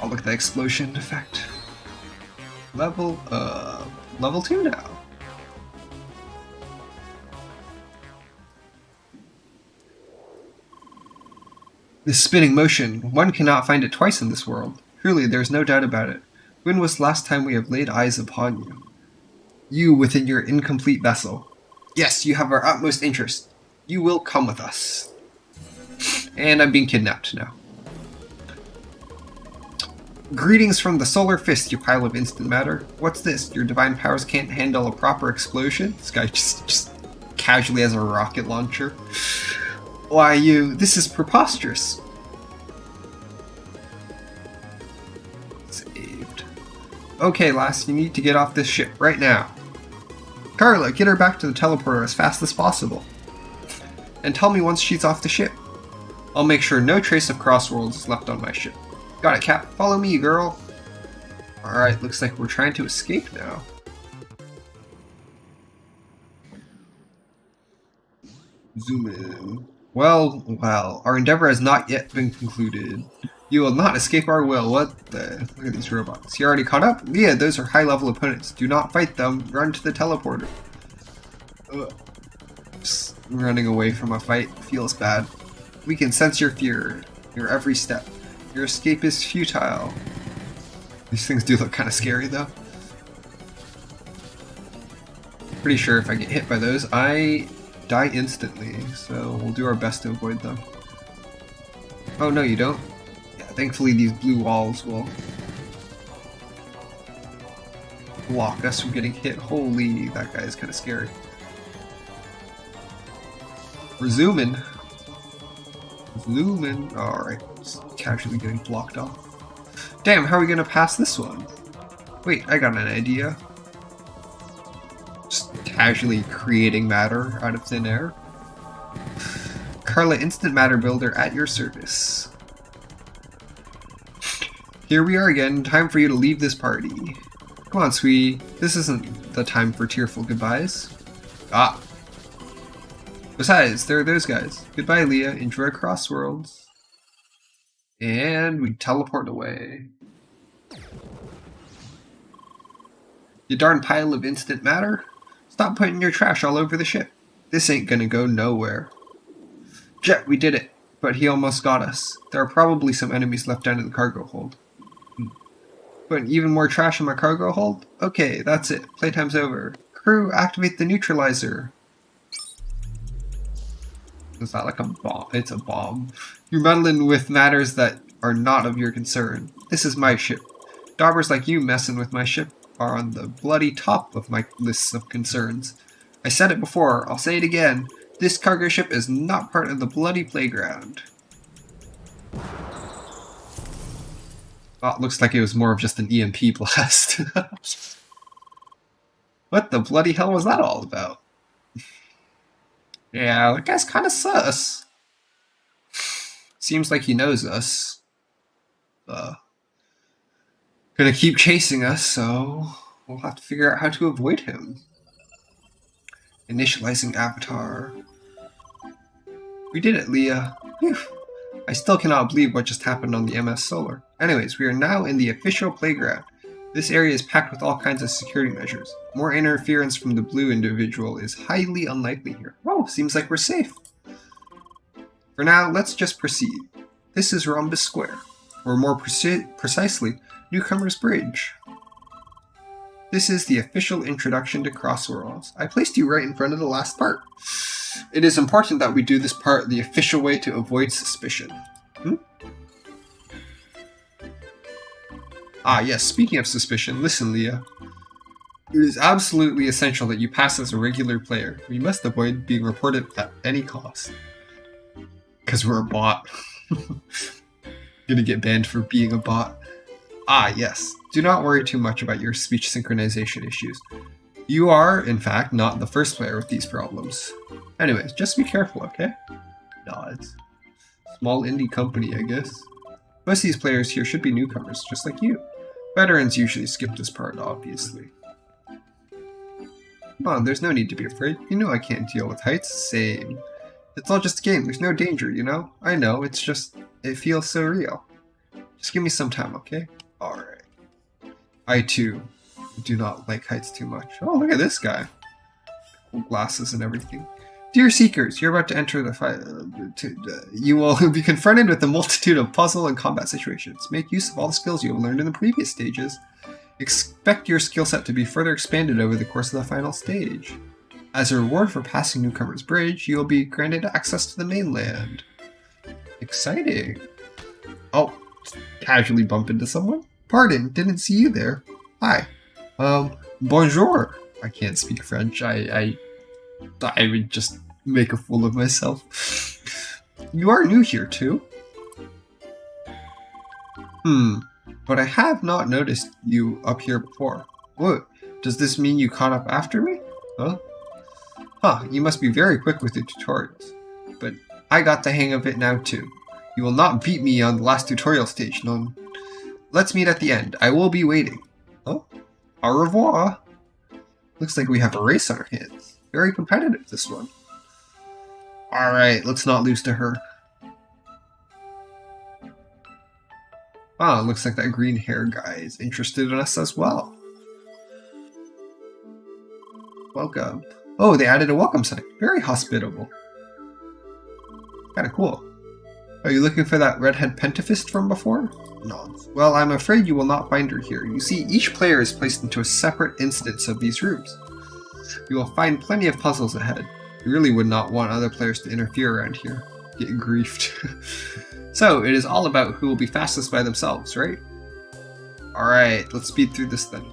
Oh, look at the explosion effect. Level 2 now. This spinning motion, one cannot find it twice in this world. Truly, there is no doubt about it. When was the last time we have laid eyes upon you? You within your incomplete vessel. Yes, you have our utmost interest. You will come with us. And I'm being kidnapped now. Greetings from the solar fist, you pile of instant matter. What's this? Your divine powers can't handle a proper explosion? This guy just casually has a rocket launcher. Why, this is preposterous. Saved. Okay, lass, you need to get off this ship right now. Carla, get her back to the teleporter as fast as possible. And tell me once she's off the ship. I'll make sure no trace of Crossworlds is left on my ship. Got it, Cap. Follow me, girl. Alright, looks like we're trying to escape now. Zoom in. Well, our endeavor has not yet been concluded. You will not escape our will. What the? Look at these robots. You already caught up? Yeah, those are high-level opponents. Do not fight them. Run to the teleporter. Just running away from a fight feels bad. We can sense your fear, your every step. Your escape is futile. These things do look kind of scary, though. Pretty sure if I get hit by those, I die instantly, so we'll do our best to avoid them. Oh, no, you don't? Yeah, thankfully these blue walls will block us from getting hit. Holy, that guy is kind of scary. We're zooming. Zooming. Alright, just casually getting blocked off. Damn, how are we gonna pass this one? Wait, I got an idea. Just casually creating matter out of thin air. Carla, instant matter builder at your service. Here we are again. Time for you to leave this party. Come on, sweetie. This isn't the time for tearful goodbyes. Ah. Besides, there are those guys. Goodbye, Leah. Enjoy Crossworlds. And we teleport away. You darn pile of instant matter. Stop putting your trash all over the ship. This ain't gonna go nowhere. Jet, we did it. But he almost got us. There are probably some enemies left down in the cargo hold. Putting even more trash in my cargo hold? Okay, that's it. Playtime's over. Crew, activate the neutralizer. Is that like a bomb? It's a bomb. You're meddling with matters that are not of your concern. This is my ship. Daubers like you messing with my ship are on the bloody top of my lists of concerns. I said it before, I'll say it again. This cargo ship is not part of the bloody playground. Oh, it looks like it was more of just an EMP blast. What the bloody hell was that all about? Yeah, that guy's kind of sus. Seems like he knows us. Gonna keep chasing us, so we'll have to figure out how to avoid him. Initializing avatar. We did it, Leah. Phew. I still cannot believe what just happened on the MS Solar. Anyways, we are now in the official playground. This area is packed with all kinds of security measures. More interference from the blue individual is highly unlikely here. Oh, seems like we're safe. For now, let's just proceed. This is Rhombus Square, or more precisely, Newcomer's Bridge. This is the official introduction to CrossCode. I placed you right in front of the last part. It is important that we do this part the official way to avoid suspicion. Ah yes, speaking of suspicion, listen Leah. It is absolutely essential that you pass as a regular player. We must avoid being reported at any cost. Because we're a bot. Gonna get banned for being a bot. Ah yes, do not worry too much about your speech synchronization issues. You are, in fact, not the first player with these problems. Anyways, just be careful, okay? Nods. Small indie company, I guess. Most of these players here should be newcomers, just like you. Veterans usually skip this part, obviously. Come on, there's no need to be afraid. You know I can't deal with heights. Same. It's all just a game. There's no danger, you know? I know, it's just... it feels so real. Just give me some time, okay? Alright. I, too, do not like heights too much. Oh, look at this guy. Cool glasses and everything. Dear Seekers, you're about to enter the fight. You will be confronted with a multitude of puzzle and combat situations. Make use of all the skills you have learned in the previous stages. Expect your skill set to be further expanded over the course of the final stage. As a reward for passing Newcomer's Bridge, you will be granted access to the mainland. Exciting. Oh, casually bump into someone? Pardon, didn't see you there. Hi. Bonjour. I can't speak French. I would just make a fool of myself. You are new here, too? But I have not noticed you up here before. What? Does this mean you caught up after me? Huh? Huh, you must be very quick with the tutorials. But I got the hang of it now, too. You will not beat me on the last tutorial stage, none. Let's meet at the end. I will be waiting. Oh? Au revoir. Looks like we have a race on our hands. Very competitive, this one. Alright, let's not lose to her. Ah, looks like that green hair guy is interested in us as well. Welcome. Oh, they added a welcome sign. Very hospitable. Kinda cool. Are you looking for that redhead pentafist from before? Nods. Well, I'm afraid you will not find her here. You see, each player is placed into a separate instance of these rooms. You will find plenty of puzzles ahead. You really would not want other players to interfere around here. Get griefed. So, it is all about who will be fastest by themselves, right? Alright, let's speed through this then.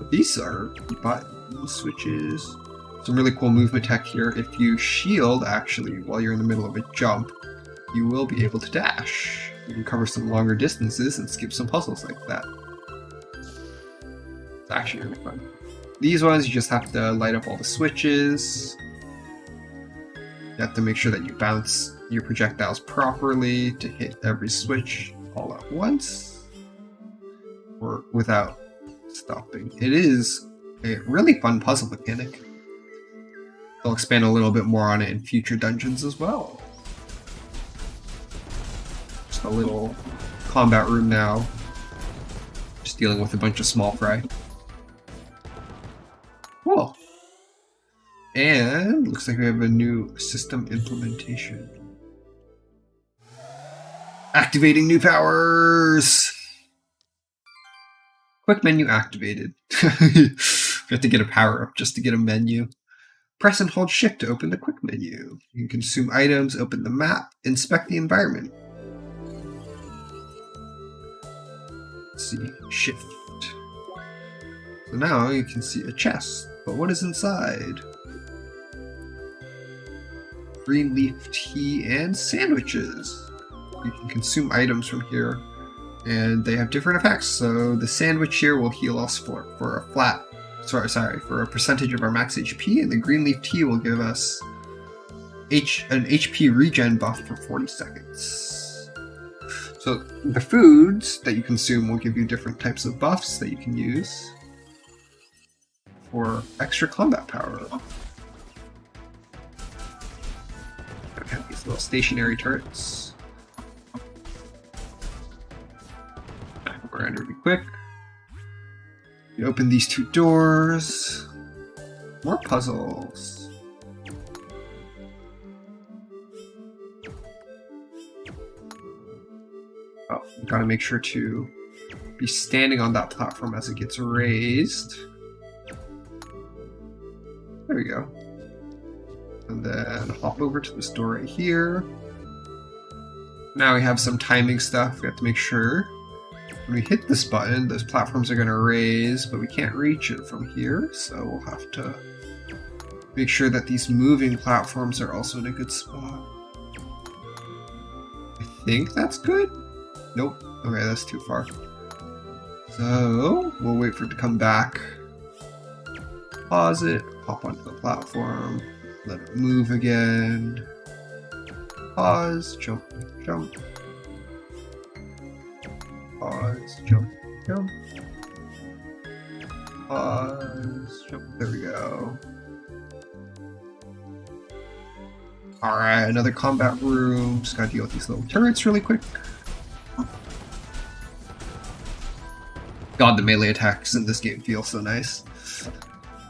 These are button switches. Some really cool movement tech here. If you shield, actually, while you're in the middle of a jump, you will be able to dash. You can cover some longer distances and skip some puzzles like that. It's actually really fun. These ones, you just have to light up all the switches. You have to make sure that you bounce your projectiles properly to hit every switch all at once, or without stopping. It is a really fun puzzle mechanic. They'll expand a little bit more on it in future dungeons as well. Just a little combat room now. Just dealing with a bunch of small fry. Cool. And looks like we have a new system implementation. Activating new powers! Quick menu activated. We have to get a power up just to get a menu. Press and hold shift to open the quick menu. You can consume items, open the map, inspect the environment. Let's see, shift. So now you can see a chest, but what is inside? Green leaf tea and sandwiches. You can consume items from here, and they have different effects. So the sandwich here will heal us for a percentage of our max HP, and the green leaf tea will give us an HP regen buff for 40 seconds. So the foods that you consume will give you different types of buffs that you can use for extra combat power. little stationary turrets. We're around really quick. You open these 2 doors. More puzzles. Oh, you gotta make sure to be standing on that platform as it gets raised. There we go. And then hop over to this door right here. Now we have some timing stuff. We have to make sure when we hit this button, those platforms are going to raise, but we can't reach it from here, so we'll have to make sure that these moving platforms are also in a good spot. I think that's good? Nope. Okay, that's too far. So, we'll wait for it to come back. Pause it, hop onto the platform, let it move again. Pause, jump, jump. Pause, jump, jump. Pause, jump. There we go. Alright, another combat room. Just gotta deal with these little turrets really quick. God, the melee attacks in this game feel so nice.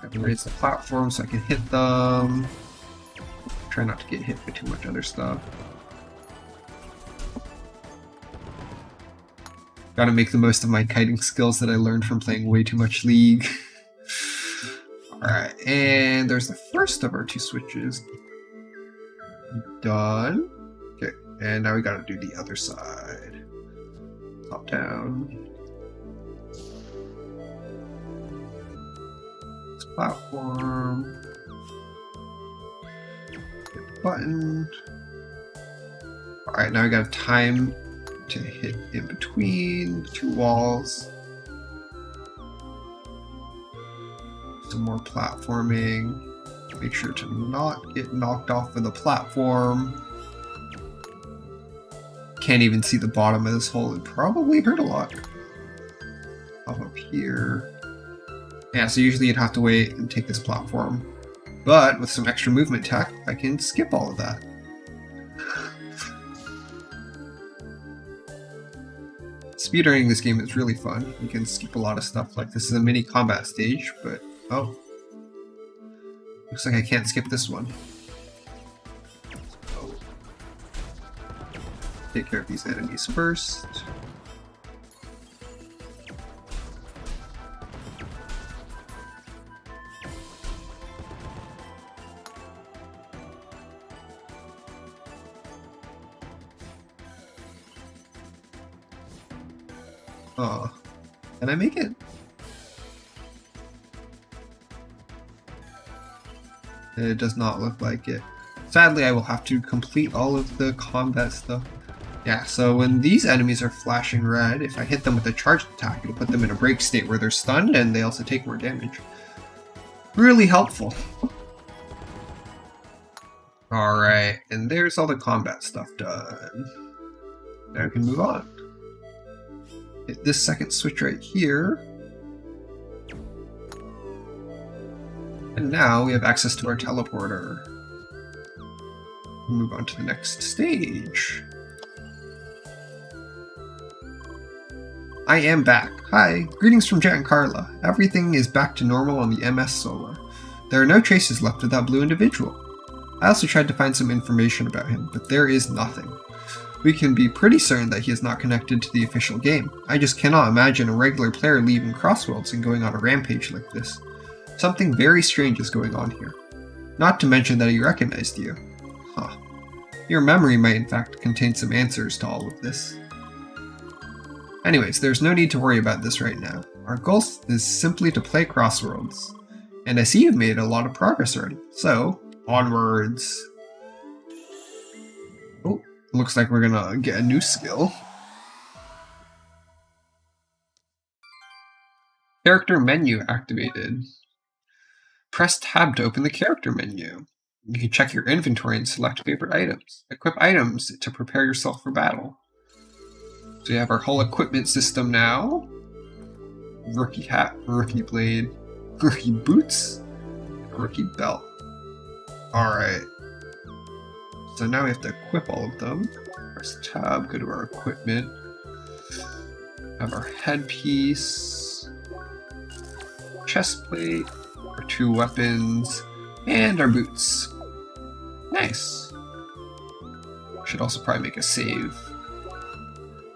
I can raise the platform so I can hit them. Try not to get hit by too much other stuff. Gotta make the most of my kiting skills that I learned from playing way too much League. Alright, and there's the first of our 2 switches. Done. Okay, and now we gotta do the other side. Top down. This platform. Hit the button. Alright, now we got time to hit in between the 2 walls. Some more platforming. Make sure to not get knocked off of the platform. Can't even see the bottom of this hole. It probably hurt a lot. Up here. Yeah, so usually you'd have to wait and take this platform. But with some extra movement tech, I can skip all of that. Speedrunning this game is really fun. You can skip a lot of stuff. Like, this is a mini combat stage, but oh. Looks like I can't skip this one. So, take care of these enemies first. Oh, can I make it? It does not look like it. Sadly, I will have to complete all of the combat stuff. Yeah, so when these enemies are flashing red, if I hit them with a charged attack, it'll put them in a break state where they're stunned and they also take more damage. Really helpful. Alright, and there's all the combat stuff done. Now I can move on. Hit this second switch right here. And now we have access to our teleporter. Move on to the next stage. I am back. Hi. Greetings from Jet and Carla. Everything is back to normal on the MS Solar. There are no traces left of that blue individual. I also tried to find some information about him, but there is nothing. We can be pretty certain that he is not connected to the official game. I just cannot imagine a regular player leaving Crossworlds and going on a rampage like this. Something very strange is going on here. Not to mention that he recognized you. Huh. Your memory might in fact contain some answers to all of this. Anyways, there's no need to worry about this right now. Our goal is simply to play Crossworlds. And I see you've made a lot of progress already. So, onwards. Oh, looks like we're gonna get a new skill. Character menu activated. Press tab to open the character menu. You can check your inventory and select favorite items. Equip items to prepare yourself for battle. So we have our whole equipment system now. Rookie hat, rookie blade, rookie boots, rookie belt. Alright. So now we have to equip all of them. Press tab, go to our equipment. Have our headpiece, chest plate, our 2 weapons, and our boots. Nice. Should also probably make a save,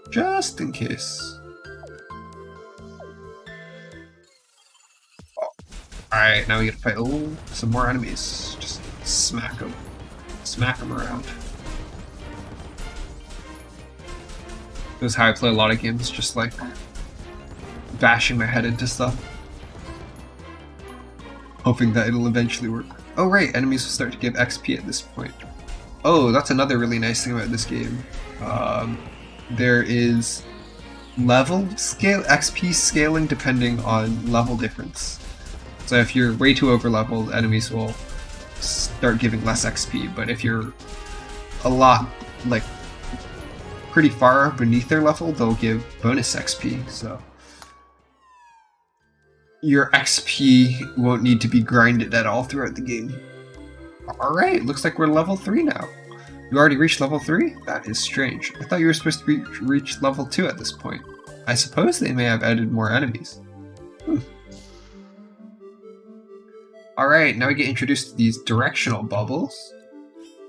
just in case. Oh. Alright, now we gotta fight some more enemies. Just smack them. Smack them around. This is how I play a lot of games, just like bashing my head into stuff. Hoping that it'll eventually work. Oh right, enemies will start to give XP at this point. Oh, that's another really nice thing about this game. There is level scale, XP scaling depending on level difference. So if you're way too over leveled, enemies will start giving less XP, but if you're a lot, like, pretty far beneath their level, they'll give bonus XP, so your XP won't need to be grinded at all throughout the game. Alright, looks like we're level 3 now. You already reached level 3? That is strange. I thought you were supposed to reach level 2 at this point. I suppose they may have added more enemies. Alright, now we get introduced to these directional bubbles.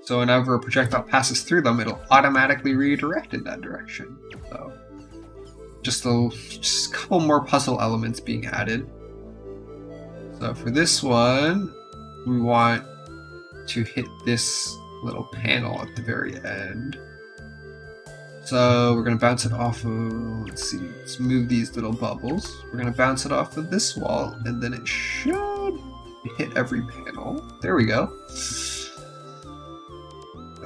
So whenever a projectile passes through them, it'll automatically redirect in that direction. So just a couple more puzzle elements being added. So for this one, we want to hit this little panel at the very end. So we're going to bounce it off of, let's move these little bubbles. We're going to bounce it off of this wall, and then it should hit every panel. There we go.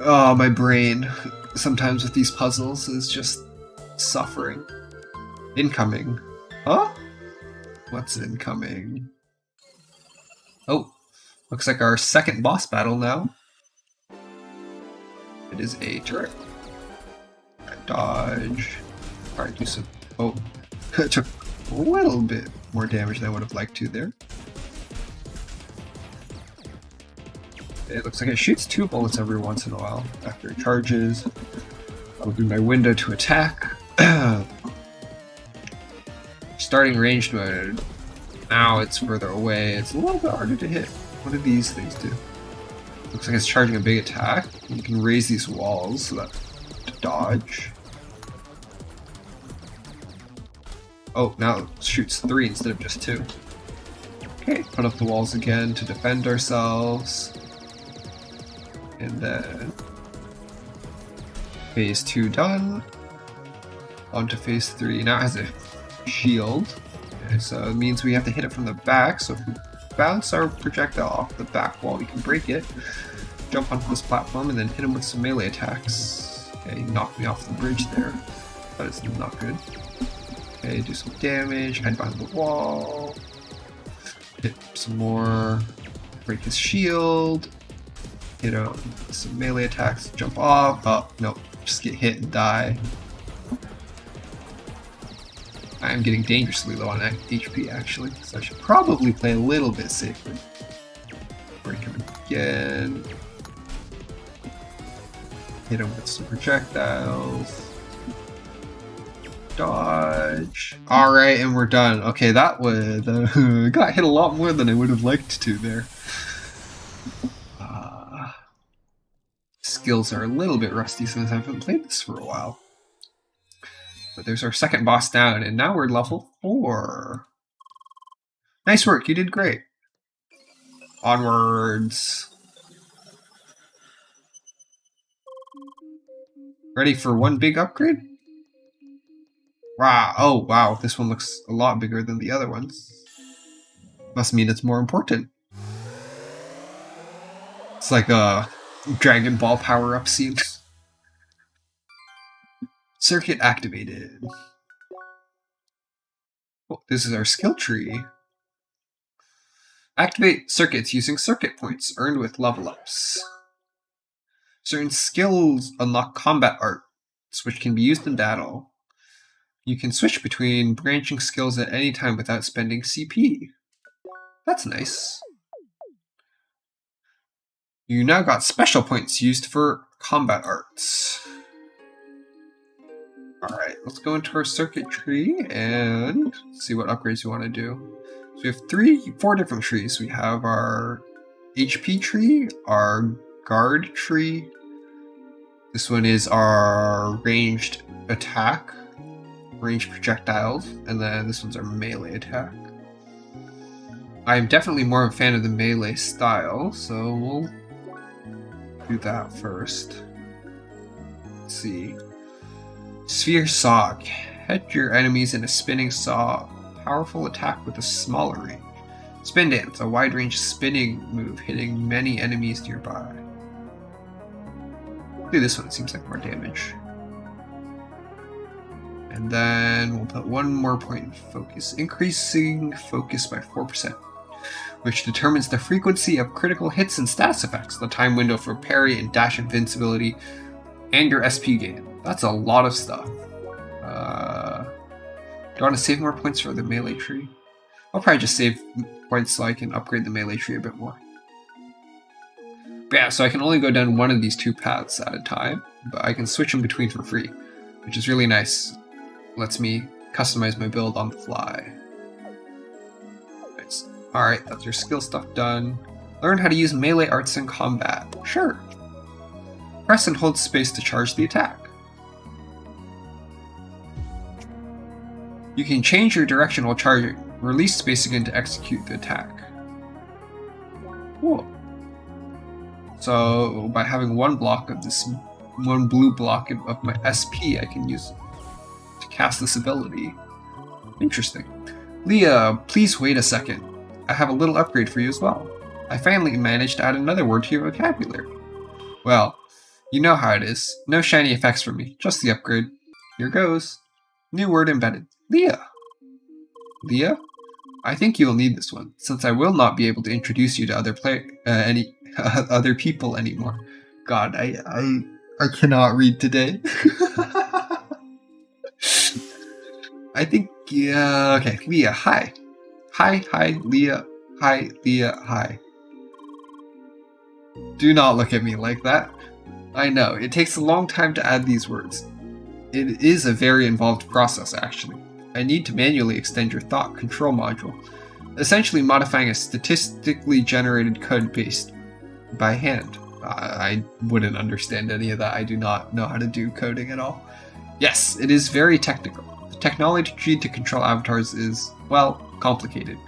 Oh, my brain, sometimes with these puzzles, is just suffering. Incoming. Huh? What's incoming? Oh, looks like our second boss battle now. It is a turret. Dodge. Alright, do some... Oh, it took a little bit more damage than I would have liked to there. It looks like it shoots 2 bullets every once in a while after it charges. I'll do my window to attack. Starting ranged mode. Now it's further away. It's a little bit harder to hit. What do these things do? Looks like it's charging a big attack. You can raise these walls so that to dodge. Oh, now it shoots 3 instead of just 2. Okay, put up the walls again to defend ourselves. And then phase 2 done. On to phase 3. Now it has a shield. Okay, so it means we have to hit it from the back. So if we bounce our projectile off the back wall, we can break it, jump onto this platform, and then hit him with some melee attacks. Okay, he knocked me off the bridge there. That is not good. Okay, do some damage, hide behind the wall. Hit some more. Break his shield. Hit him with some melee attacks, jump off. Oh, no, just get hit and die. I am getting dangerously low on HP actually, so I should probably play a little bit safer. Break him again. Hit him with some projectiles. Dodge. Alright, and we're done. Okay, that would got hit a lot more than I would have liked to there. Skills are a little bit rusty since I haven't played this for a while. But there's our second boss down, and now we're level 4. Nice work, you did great. Onwards. Ready for one big upgrade? Wow, oh wow, this one looks a lot bigger than the other ones. Must mean it's more important. It's like a Dragon Ball power-up scene. Circuit activated. Oh, this is our skill tree. Activate circuits using circuit points earned with level ups. Certain skills unlock combat arts, which can be used in battle. You can switch between branching skills at any time without spending CP. That's nice. You now got special points used for combat arts. Alright, let's go into our circuit tree and see what upgrades we want to do. So we have 4 different trees. We have our HP tree, our guard tree. This one is our ranged attack, ranged projectiles, and then this one's our melee attack. I'm definitely more of a fan of the melee style, so we'll do that first. Let's see. Sphere Saw. Head your enemies in a spinning saw. Powerful attack with a smaller range. Spin Dance, a wide-range spinning move hitting many enemies nearby. Do this one, it seems like more damage. And then we'll put 1 more point in focus, increasing focus by 4%, which determines the frequency of critical hits and status effects, the time window for parry and dash invincibility, and your SP gain. That's a lot of stuff. Do I want to save more points for the melee tree? I'll probably just save points so I can upgrade the melee tree a bit more. But yeah, so I can only go down one of these 2 paths at a time, but I can switch them between for free, which is really nice. Lets me customize my build on the fly. Nice. Alright, that's your skill stuff done. Learn how to use melee arts in combat. Sure. Press and hold space to charge the attack. You can change your direction while charging. Release space again to execute the attack. Cool. So by having 1 block of this, 1 blue block of my SP, I can use to cast this ability. Interesting. Leah, please wait a second. I have a little upgrade for you as well. I finally managed to add another word to your vocabulary. Well, you know how it is. No shiny effects from me, just the upgrade. Here goes. New word embedded. Leah. Leah? I think you will need this one, since I will not be able to introduce you to other people anymore. God, I cannot read today. I think, yeah, okay. Leah, hi. Hi, Leah. Hi, Leah, hi. Do not look at me like that. I know, it takes a long time to add these words. It is a very involved process, actually. I need to manually extend your thought control module, essentially modifying a statistically generated code based by hand. I wouldn't understand any of that. I do not know how to do coding at all. Yes, it is very technical. The technology to control avatars is, well, complicated.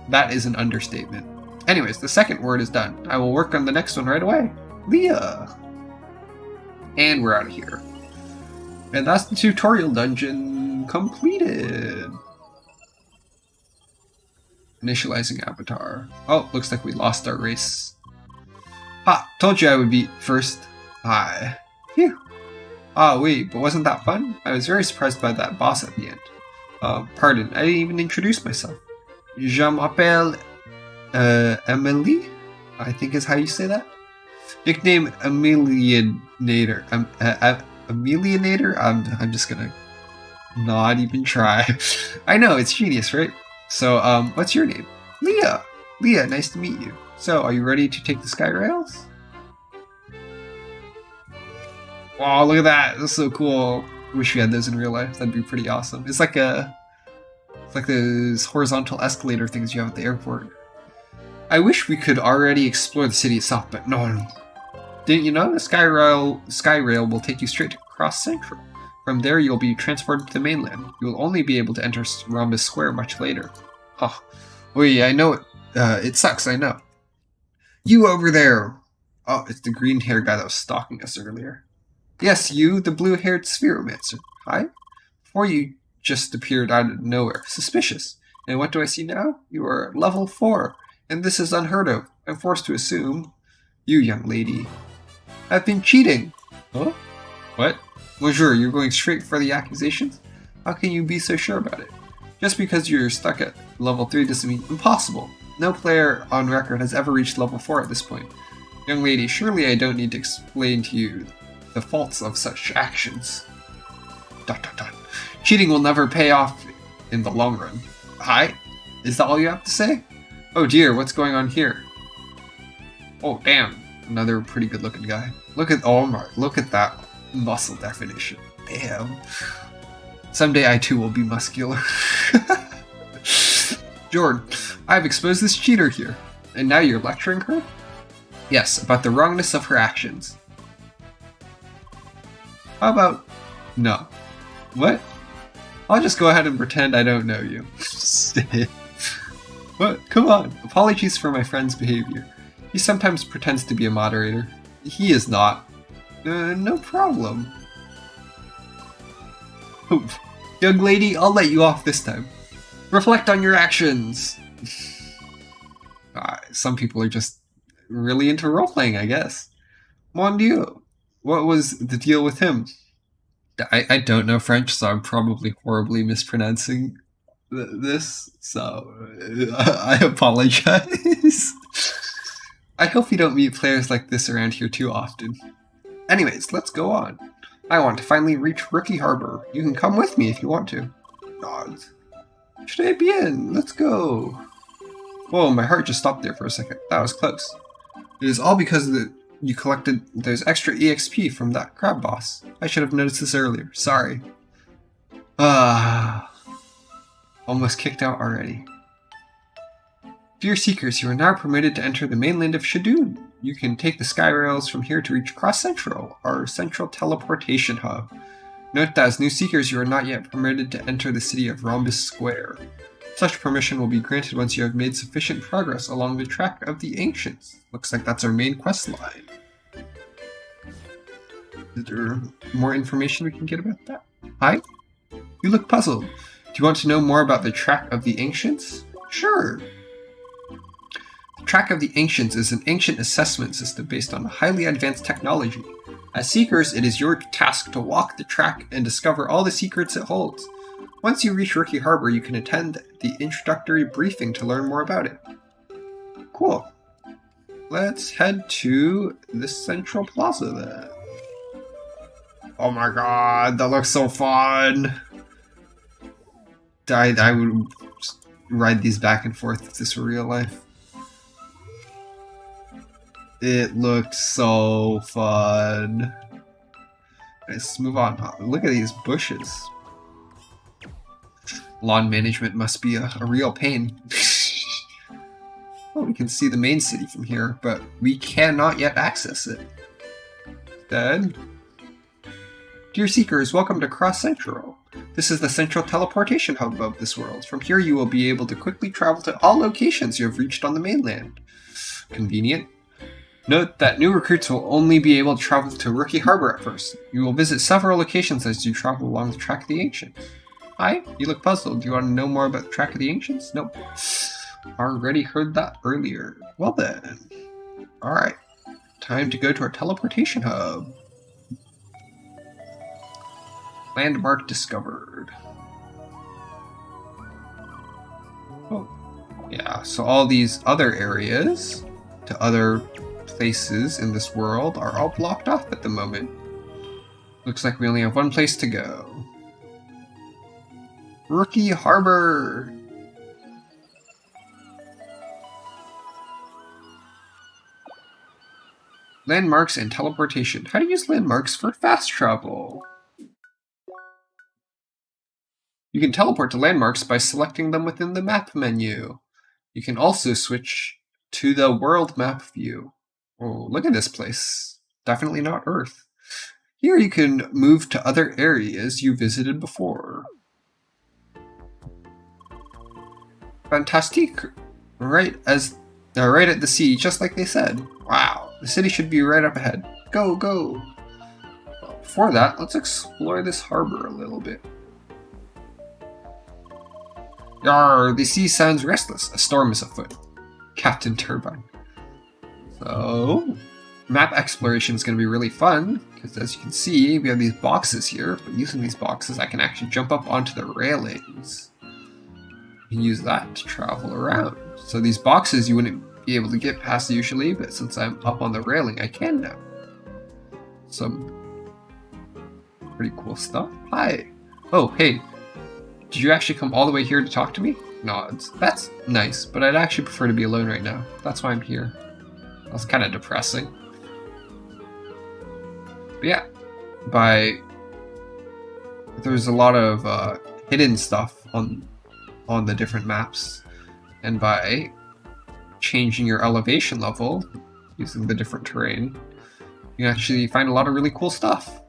That is an understatement. Anyways, the second word is done. I will work on the next one right away. Leah! And we're out of here. And that's the tutorial dungeon completed. Initializing avatar. Oh, looks like we lost our race. Ha! Told you I would be first. Hi. Phew. Ah, wait, but wasn't that fun? I was very surprised by that boss at the end. Pardon, I didn't even introduce myself. Je m'appelle Emily, I think is how you say that. Nickname Emilionator. Emilionator? I'm just gonna not even try. I know, it's genius, right? So, what's your name? Leah! Leah, nice to meet you. So, are you ready to take the sky rails? Wow, look at that! That's so cool. I wish we had those in real life. That'd be pretty awesome. It's like those horizontal escalator things you have at the airport. I wish we could already explore the city itself, but no. Didn't you know? The sky rail will take you straight to Cross Central. From there, you'll be transported to the mainland. You will only be able to enter Rhombus Square much later. Oh, wait, I know it. It sucks, I know. You over there! Oh, it's the green-haired guy that was stalking us earlier. Yes, you, the blue-haired spheromancer. Hi? Before you just appeared out of nowhere. Suspicious. And what do I see now? You are level 4, and this is unheard of. I'm forced to assume you, young lady, have been cheating. Huh? What? Bonjour, you're going straight for the accusations? How can you be so sure about it? Just because you're stuck at level 3 doesn't mean impossible. No player on record has ever reached level 4 at this point. Young lady, surely I don't need to explain to you the faults of such actions. ... Cheating will never pay off in the long run. Hi? Is that all you have to say? Oh dear, what's going on here? Oh damn, Another pretty good looking guy. Look at that muscle definition. Damn. Someday I too will be muscular. Jordan, I've exposed this cheater here. And now you're lecturing her? Yes, about the wrongness of her actions. How about... No. What? I'll just go ahead and pretend I don't know you. What? Come on. Apologies for my friend's behavior. He sometimes pretends to be a moderator. He is not. No problem. Oof. Young lady, I'll let you off this time. Reflect on your actions! Some people are just really into role-playing, I guess. Mon Dieu, what was the deal with him? I don't know French, so I'm probably horribly mispronouncing this, so I apologize. I hope you don't meet players like this around here too often. Anyways, let's go on. I want to finally reach Rookie Harbor. You can come with me if you want to. Nods. Très bien, let's go. Whoa, my heart just stopped there for a second. That was close. It is all because you collected those extra EXP from that crab boss. I should have noticed this earlier. Sorry. Almost kicked out already. Dear Seekers, you are now permitted to enter the mainland of Shadoon. You can take the sky rails from here to reach Cross Central, our central teleportation hub. Note that as new Seekers, you are not yet permitted to enter the city of Rhombus Square. Such permission will be granted once you have made sufficient progress along the track of the Ancients. Looks like that's our main quest line. Is there more information we can get about that? Hi? You look puzzled. Do you want to know more about the track of the Ancients? Sure. The track of the Ancients is an ancient assessment system based on highly advanced technology. As Seekers, it is your task to walk the track and discover all the secrets it holds. Once you reach Rookie Harbor, you can attend the introductory briefing to learn more about it. Cool. Let's head to the Central Plaza then. Oh my god, that looks so fun! I would ride these back and forth if this were real life. It looks so fun. Let's move on. Look at these bushes. Lawn management must be a real pain. Well, we can see the main city from here, but we cannot yet access it. Instead, dear Seekers, welcome to Cross Central. This is the central teleportation hub of this world. From here you will be able to quickly travel to all locations you have reached on the mainland. Convenient. Note that new recruits will only be able to travel to Rookie Harbor at first. You will visit several locations as you travel along the track of the Ancients. Hi, you look puzzled. Do you want to know more about the track of the Ancients? Nope. Already heard that earlier. Well then. Alright. Time to go to our teleportation hub. Landmark discovered. Oh. Yeah, so all these other areas to other places in this world are all blocked off at the moment. Looks like we only have one place to go. Rookie Harbor! Landmarks and teleportation. How to use landmarks for fast travel. You can teleport to landmarks by selecting them within the map menu. You can also switch to the world map view. Oh, look at this place. Definitely not Earth. Here you can move to other areas you visited before. Fantastique! Right at the sea, just like they said. Wow, the city should be right up ahead. Go, go! Well, before that, let's explore this harbor a little bit. Yarr, the sea sounds restless. A storm is afoot. Captain Turbine. So, map exploration is going to be really fun, because as you can see, we have these boxes here, but using these boxes, I can actually jump up onto the railings. You can use that to travel around. So these boxes you wouldn't be able to get past usually, but since I'm up on the railing, I can now. Some pretty cool stuff. Hi! Oh, hey. Did you actually come all the way here to talk to me? Nods. That's nice, but I'd actually prefer to be alone right now. That's why I'm here. That's kind of depressing. But yeah, there's a lot of hidden stuff on the different maps, and by changing your elevation level using the different terrain, you actually find a lot of really cool stuff.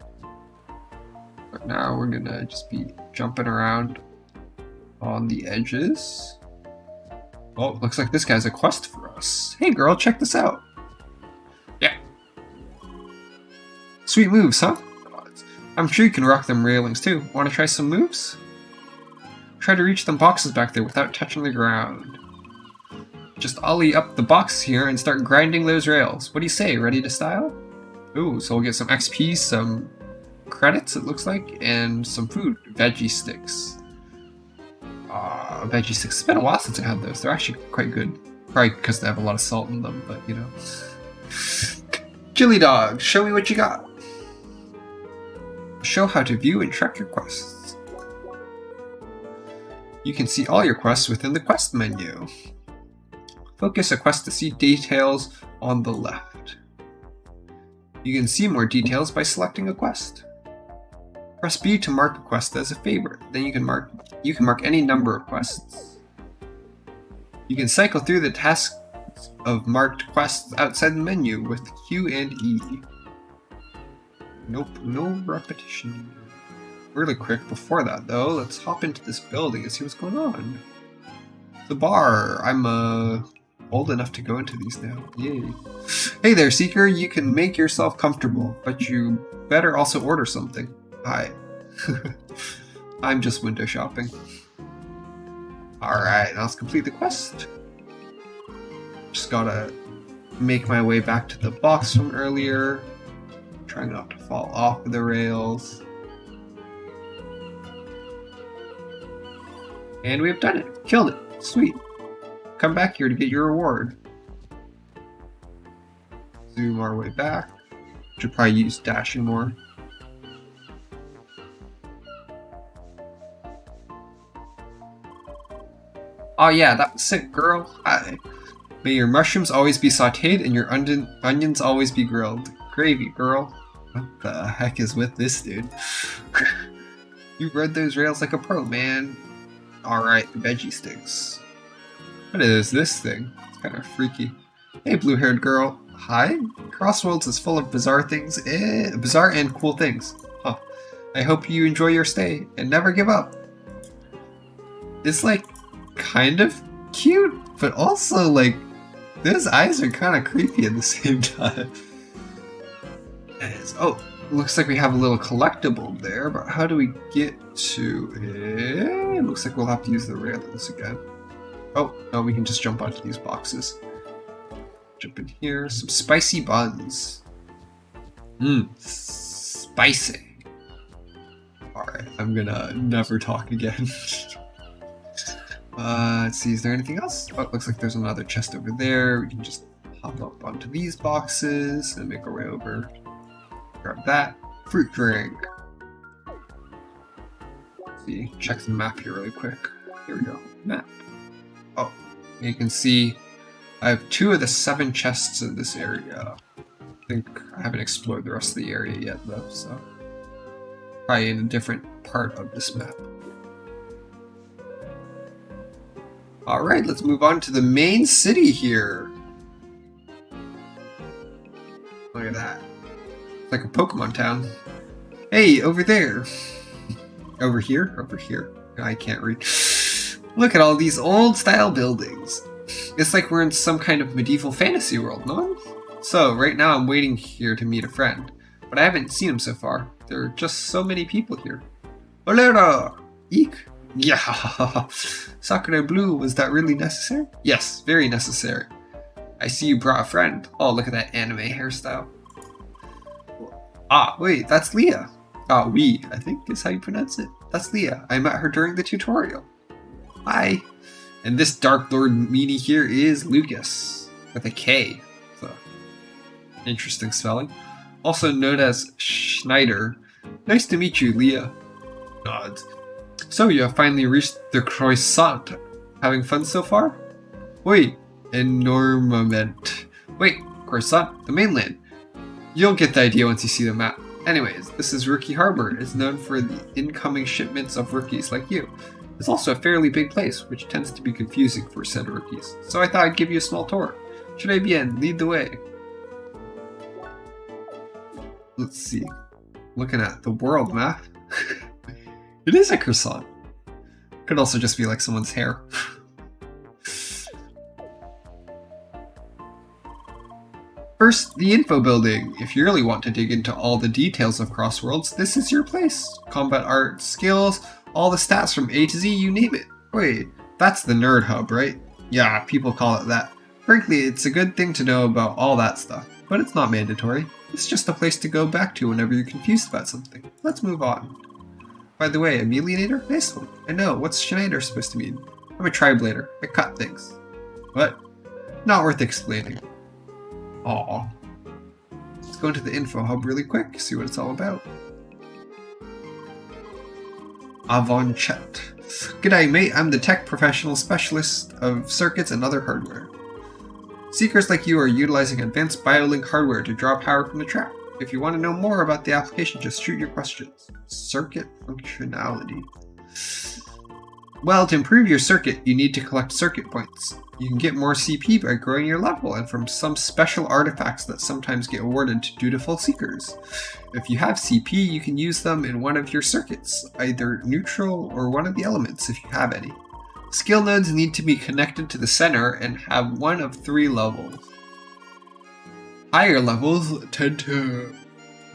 But now we're gonna just be jumping around on the edges. Oh, looks like this guy's a quest for us. Hey girl, check this out. Yeah. Sweet moves, huh? I'm sure you can rock them railings too. Want to try some moves? Try to reach them boxes back there without touching the ground. Just ollie up the box here and start grinding those rails. What do you say? Ready to style? Ooh, so we'll get some XP, some credits it looks like, and some food. Veggie sticks. Veggie sticks. It's been a while since I had those. They're actually quite good. Probably because they have a lot of salt in them, but you know. Chili dog, show me what you got. Show how to view and track your quests. You can see all your quests within the quest menu. Focus a quest to see details on the left. You can see more details by selecting a quest. Press B to mark a quest as a favorite. Then you can mark any number of quests. You can cycle through the tasks of marked quests outside the menu with Q and E. Nope, no repetition. Really quick before that though, let's hop into this building and see what's going on. The bar. I'm old enough to go into these now. Yay. Hey there, Seeker. You can make yourself comfortable, but you better also order something. Hi. I'm just window shopping. Alright, now let's complete the quest. Just gotta make my way back to the box from earlier. Trying not to fall off the rails. And we've done it. Killed it. Sweet. Come back here to get your reward. Zoom our way back. Should probably use dashing more. Oh yeah, that was sick, girl. Hi. May your mushrooms always be sauteed and your onions always be grilled. Gravy, girl. What the heck is with this dude? You read those rails like a pro, man. Alright, the veggie sticks. What is this thing? It's kind of freaky. Hey, blue-haired girl. Hi? Crossworlds is full of bizarre things, bizarre and cool things. Huh. I hope you enjoy your stay and never give up. It's like kind of cute, but also like those eyes are kind of creepy at the same time. Oh, looks like we have a little collectible there, but how do we get to it? It looks like we'll have to use the railings again. Oh, no, we can just jump onto these boxes. Jump in here. Some spicy buns. Spicy. Alright, I'm gonna never talk again. Let's see, is there anything else? Oh, it looks like there's another chest over there. We can just hop up onto these boxes and make our way over. Grab that. Fruit drink. Let's see, check the map here really quick. Here we go. Map. Oh, you can see I have 2 of the 7 chests in this area. I think I haven't explored the rest of the area yet though, so probably in a different part of this map. Alright, let's move on to the main city here. Look at that. It's like a Pokemon town. Hey, over there. Over here? Over here. I can't read. Look at all these old style buildings. It's like we're in some kind of medieval fantasy world, no? So, right now I'm waiting here to meet a friend, but I haven't seen him so far. There are just so many people here. Olera! Eek! Yeah! Sakura Blue, was that really necessary? Yes, very necessary. I see you brought a friend. Oh, look at that anime hairstyle. Ah, wait, that's Leah. Ah, I think is how you pronounce it. That's Leah. I met her during the tutorial. Hi. And this Dark Lord meanie here is Lucas, with a K. So, interesting spelling. Also known as Schneider. Nice to meet you, Leah. Nods. So you have finally reached the croissant. Having fun so far? Wait, enormement. Wait, croissant, the mainland. You'll get the idea once you see the map. Anyways, this is Rookie Harbor. It's known for the incoming shipments of rookies like you. It's also a fairly big place, which tends to be confusing for said rookies. So I thought I'd give you a small tour. Très bien, lead the way. Let's see. Looking at the world map. It is a croissant. Could also just be like someone's hair. First, the info building. If you really want to dig into all the details of Crossworlds, this is your place. Combat art, skills, all the stats from A to Z, you name it. Wait, that's the nerd hub, right? Yeah, people call it that. Frankly, it's a good thing to know about all that stuff, but it's not mandatory. It's just a place to go back to whenever you're confused about something. Let's move on. By the way, a Melionator? Nice one. I know, what's Schneider supposed to mean? I'm a Triblader. I cut things. What? Not worth explaining. Aww. Let's go into the info hub really quick, see what it's all about. Avon Chet. G'day mate, I'm the tech professional specialist of circuits and other hardware. Seekers like you are utilizing advanced BioLink hardware to draw power from the trap. If you want to know more about the application, just shoot your questions. Circuit functionality. Well, to improve your circuit, you need to collect circuit points. You can get more CP by growing your level and from some special artifacts that sometimes get awarded to dutiful seekers. If you have CP, you can use them in one of your circuits, either neutral or one of the elements if you have any. Skill nodes need to be connected to the center and have one of 3 levels. Higher levels tend to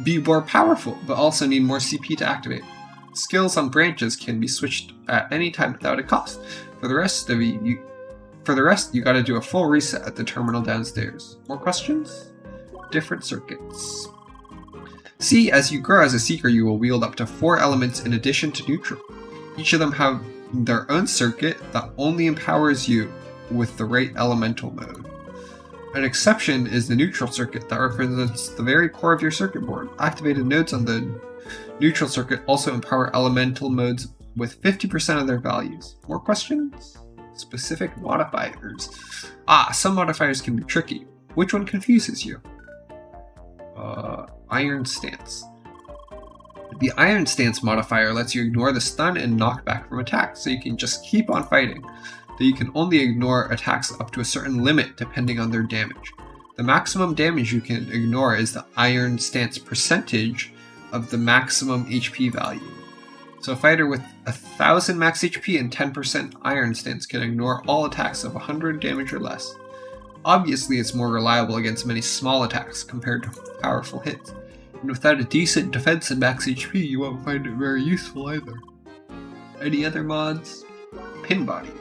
be more powerful, but also need more CP to activate. Skills on branches can be switched at any time without a cost. For the rest, you gotta do a full reset at the terminal downstairs. More questions? Different circuits. See, as you grow as a seeker, you will wield up to 4 elements in addition to neutral. Each of them have their own circuit that only empowers you with the right elemental mode. An exception is the neutral circuit that represents the very core of your circuit board. Activated nodes on the neutral circuit also empower elemental modes with 50% of their values. More questions? Specific modifiers. Some modifiers can be tricky. Which one confuses you? Iron Stance. The Iron Stance modifier lets you ignore the stun and knockback from attacks, so you can just keep on fighting. Though you can only ignore attacks up to a certain limit depending on their damage. The maximum damage you can ignore is the Iron Stance percentage of the maximum HP value. So a fighter with 1000 max HP and 10% Iron Stance can ignore all attacks of 100 damage or less. Obviously it's more reliable against many small attacks compared to powerful hits, and without a decent defense and max HP you won't find it very useful either. Any other mods? Pin Body.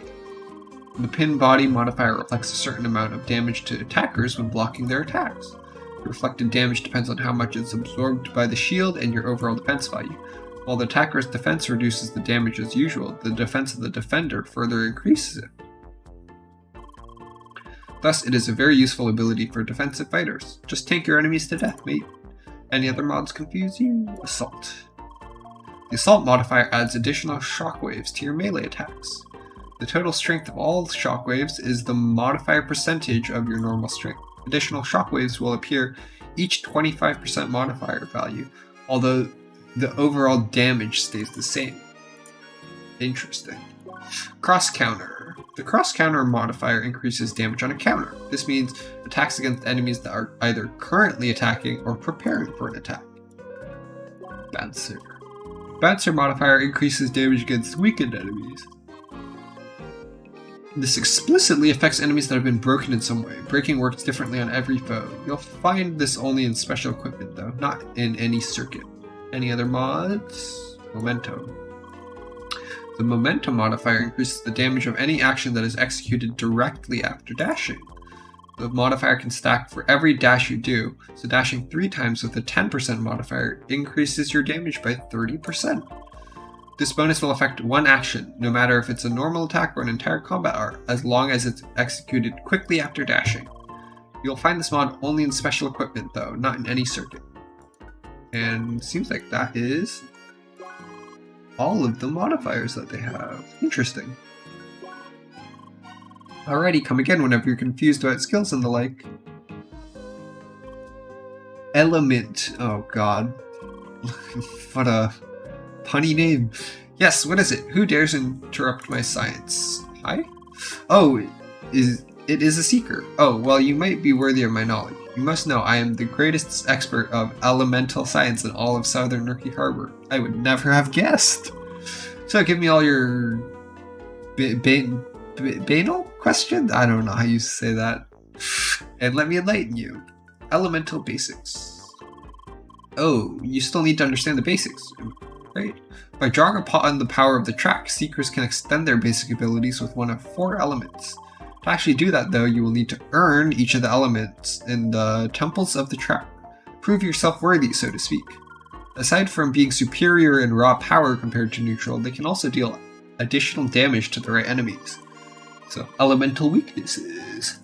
The Pin Body modifier reflects a certain amount of damage to attackers when blocking their attacks. The reflected damage depends on how much is absorbed by the shield and your overall defense value. While the attacker's defense reduces the damage as usual, the defense of the defender further increases it. Thus, it is a very useful ability for defensive fighters. Just tank your enemies to death, mate. Any other mods confuse you? Assault. The Assault modifier adds additional shockwaves to your melee attacks. The total strength of all shockwaves is the modifier percentage of your normal strength. Additional shockwaves will appear each 25% modifier value, although the overall damage stays the same. Interesting. Cross Counter. The Cross Counter modifier increases damage on a counter. This means attacks against enemies that are either currently attacking or preparing for an attack. Bouncer. Bouncer modifier increases damage against weakened enemies. This explicitly affects enemies that have been broken in some way. Breaking works differently on every foe. You'll find this only in special equipment though, not in any circuit. Any other mods? Momentum. The Momentum modifier increases the damage of any action that is executed directly after dashing. The modifier can stack for every dash you do, so dashing 3 times with a 10% modifier increases your damage by 30%. This bonus will affect one action, no matter if it's a normal attack or an entire combat art, as long as it's executed quickly after dashing. You'll find this mod only in special equipment though, not in any circuit. And seems like that is all of the modifiers that they have. Interesting. Alrighty, come again whenever you're confused about skills and the like. Element. Oh god. What a punny name. Yes, what is it? Who dares interrupt my science? Hi? Oh, it is a seeker. Oh, well, you might be worthy of my knowledge. You must know I am the greatest expert of elemental science in all of southern Rookie Harbor. I would never have guessed. So give me all your banal questions? I don't know how you say that. And let me enlighten you. Elemental basics. Oh, you still need to understand the basics, right? By drawing upon the power of the track, seekers can extend their basic abilities with one of 4 elements. To actually do that, though, you will need to earn each of the elements in the temples of the track. Prove yourself worthy, so to speak. Aside from being superior in raw power compared to neutral, they can also deal additional damage to the right enemies. So, elemental weaknesses.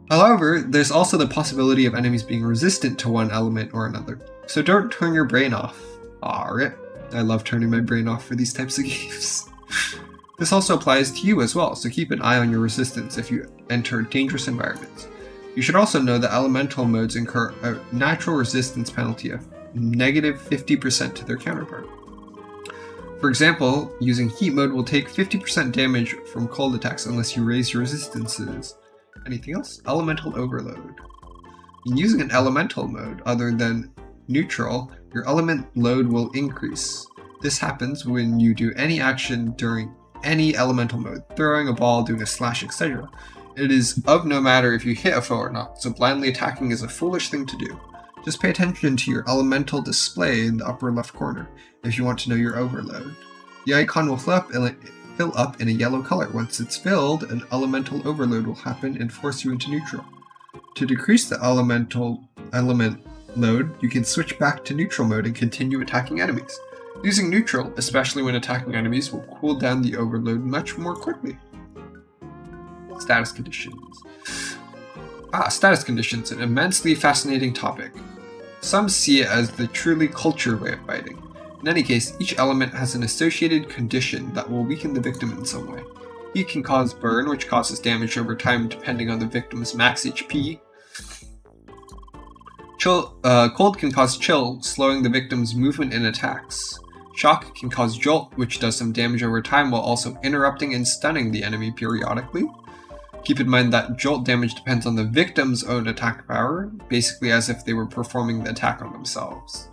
However, there's also the possibility of enemies being resistant to one element or another, so don't turn your brain off. Aw, rip. I love turning my brain off for these types of games. This also applies to you as well, so keep an eye on your resistance if you enter dangerous environments. You should also know that elemental modes incur a natural resistance penalty of negative 50% to their counterpart. For example, using heat mode will take 50% damage from cold attacks unless you raise your resistances. Anything else? Elemental overload. In using an elemental mode other than neutral, your element load will increase. This happens when you do any action during any elemental mode, throwing a ball, doing a slash, etc. It is of no matter if you hit a foe or not, so blindly attacking is a foolish thing to do. Just pay attention to your elemental display in the upper left corner if you want to know your overload. The icon will fill up in a yellow color. Once it's filled, an elemental overload will happen and force you into neutral. To decrease the element load, you can switch back to neutral mode and continue attacking enemies. Using neutral, especially when attacking enemies, will cool down the overload much more quickly. Status conditions. Status conditions, an immensely fascinating topic. Some see it as the truly culture way of fighting. In any case, each element has an associated condition that will weaken the victim in some way. Heat can cause burn, which causes damage over time depending on the victim's max HP. Cold can cause chill, slowing the victim's movement and attacks. Shock can cause jolt, which does some damage over time while also interrupting and stunning the enemy periodically. Keep in mind that jolt damage depends on the victim's own attack power, basically as if they were performing the attack on themselves.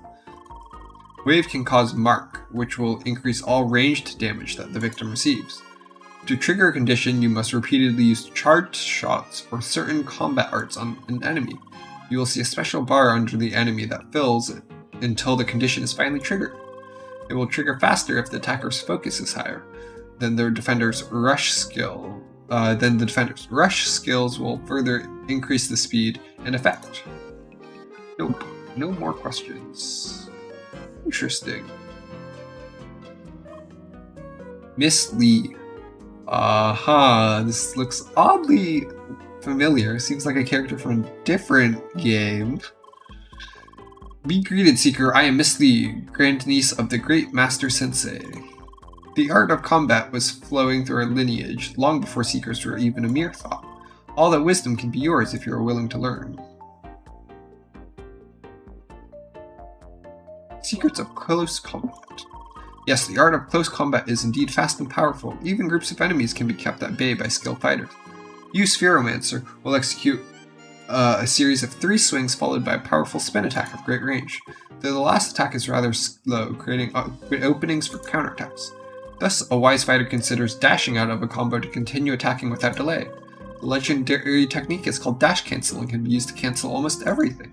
Wave can cause mark, which will increase all ranged damage that the victim receives. To trigger a condition, you must repeatedly use charged shots or certain combat arts on an enemy. You will see a special bar under the enemy that fills it until the condition is finally triggered. It will trigger faster if the attacker's focus is higher than their defender's rush skill. Then the defender's rush skills will further increase the speed and effect. Nope, no more questions. Interesting. Miss Lee. This looks oddly familiar. Seems like a character from a different game. Be greeted, Seeker. I am Miss Lee, grandniece of the great Master Sensei. The art of combat was flowing through our lineage long before Seekers were even a mere thought. All that wisdom can be yours if you are willing to learn. Secrets of Close Combat. Yes, the art of close combat is indeed fast and powerful. Even groups of enemies can be kept at bay by skilled fighters. You, Spheromancer, will execute a series of 3 swings followed by a powerful spin attack of great range. Though the last attack is rather slow, creating openings for counterattacks. Thus, a wise fighter considers dashing out of a combo to continue attacking without delay. The legendary technique is called dash cancel and can be used to cancel almost everything.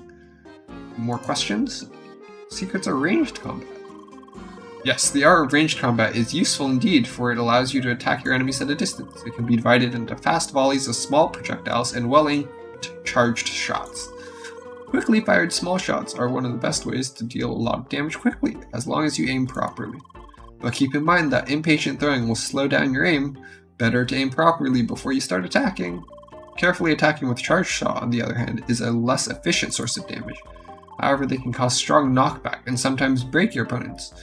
More questions? Secrets of ranged combat. Yes, the art of ranged combat is useful indeed, for it allows you to attack your enemies at a distance. It can be divided into fast volleys of small projectiles and well-aimed charged shots. Quickly fired small shots are one of the best ways to deal a lot of damage quickly, as long as you aim properly. But keep in mind that impatient throwing will slow down your aim. Better to aim properly before you start attacking. Carefully attacking with charged shot, on the other hand, is a less efficient source of damage. However, they can cause strong knockback and sometimes break your opponents.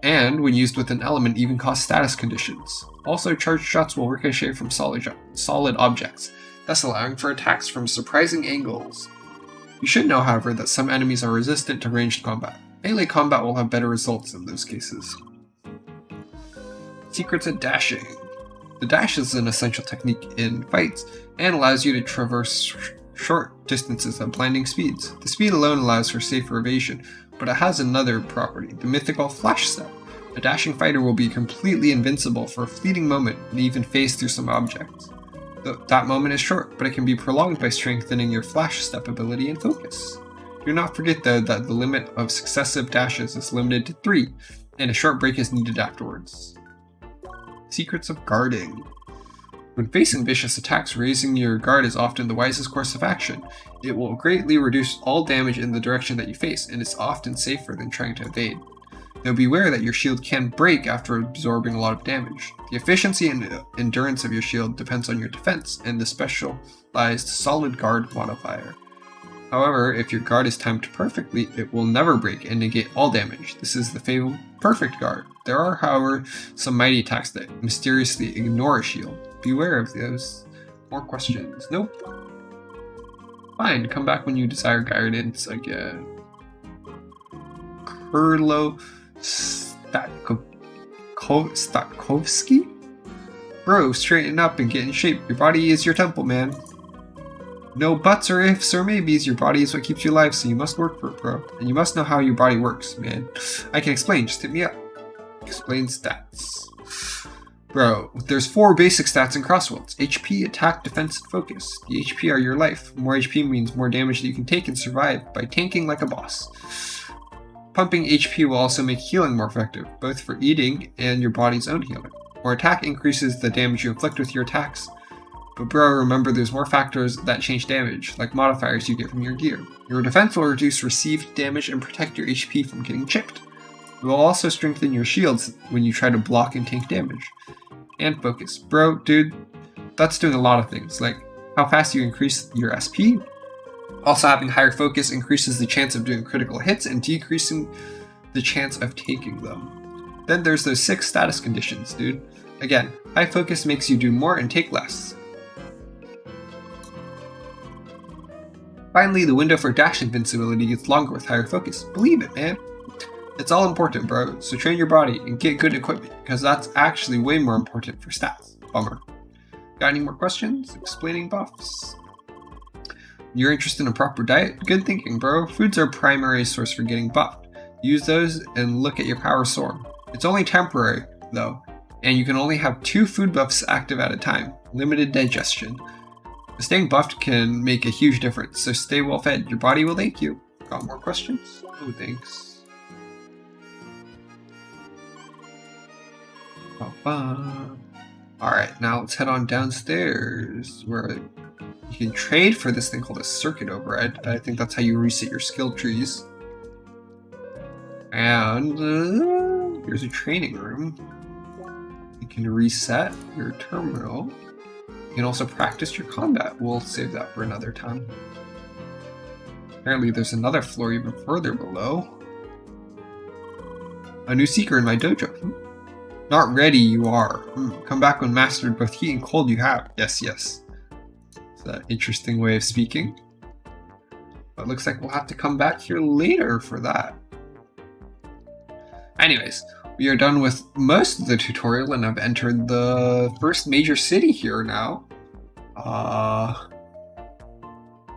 And, when used with an element, even cause status conditions. Also, charged shots will ricochet from solid objects, thus allowing for attacks from surprising angles. You should know, however, that some enemies are resistant to ranged combat. Melee combat will have better results in those cases. Secrets of dashing. The dash is an essential technique in fights and allows you to traverse short distances at blinding speeds. The speed alone allows for safer evasion, but it has another property, the mythical flash step. A dashing fighter will be completely invincible for a fleeting moment and even phase through some objects. That moment is short, but it can be prolonged by strengthening your flash step ability and focus. Do not forget, though, that the limit of successive dashes is limited to 3, and a short break is needed afterwards. Secrets of guarding. When facing vicious attacks, raising your guard is often the wisest course of action. It will greatly reduce all damage in the direction that you face, and is often safer than trying to evade. Though beware that your shield can break after absorbing a lot of damage. The efficiency and endurance of your shield depends on your defense and the specialized solid guard modifier. However, if your guard is timed perfectly, it will never break and negate all damage. This is the fabled perfect guard. There are, however, some mighty attacks that mysteriously ignore a shield. Beware of those. More questions? Nope. Fine, come back when you desire guidance again. Kurlo Statkovsky? Bro, straighten up and get in shape. Your body is your temple, man. No buts or ifs or maybes, your body is what keeps you alive, so you must work for it, bro. And you must know how your body works, man. I can explain, just hit me up. Explain stats. Bro, there's 4 basic stats in CrossCode: HP, attack, defense, and focus. The HP are your life. More HP means more damage that you can take and survive by tanking like a boss. Pumping HP will also make healing more effective, both for eating and your body's own healing. More attack increases the damage you inflict with your attacks. But bro, remember there's more factors that change damage, like modifiers you get from your gear. Your defense will reduce received damage and protect your HP from getting chipped. It will also strengthen your shields when you try to block and tank damage. And focus. Bro, dude, that's doing a lot of things, like how fast you increase your SP. Also, having higher focus increases the chance of doing critical hits and decreasing the chance of taking them. Then there's those 6 status conditions, dude. Again, high focus makes you do more and take less. Finally, the window for dash invincibility gets longer with higher focus. Believe it, man. It's all important, bro, so train your body and get good equipment, because that's actually way more important for stats. Bummer. Got any more questions? Explaining buffs. You're interested in a proper diet? Good thinking, bro. Foods are a primary source for getting buffed. Use those and look at your power soar. It's only temporary, though, and you can only have 2 food buffs active at a time. Limited digestion. Staying buffed can make a huge difference, so stay well fed. Your body will thank you. Got more questions? Oh, thanks. Alright, now let's head on downstairs, where you can trade for this thing called a circuit override. I think that's how you reset your skill trees. And here's a training room. You can reset your terminal. You can also practice your combat. We'll save that for another time. Apparently there's another floor even further below. A new seeker in my dojo. Not ready, you are. Come back when mastered both heat and cold you have. Yes, yes. It's an interesting way of speaking. But it looks like we'll have to come back here later for that. Anyways, we are done with most of the tutorial and I've entered the first major city here now.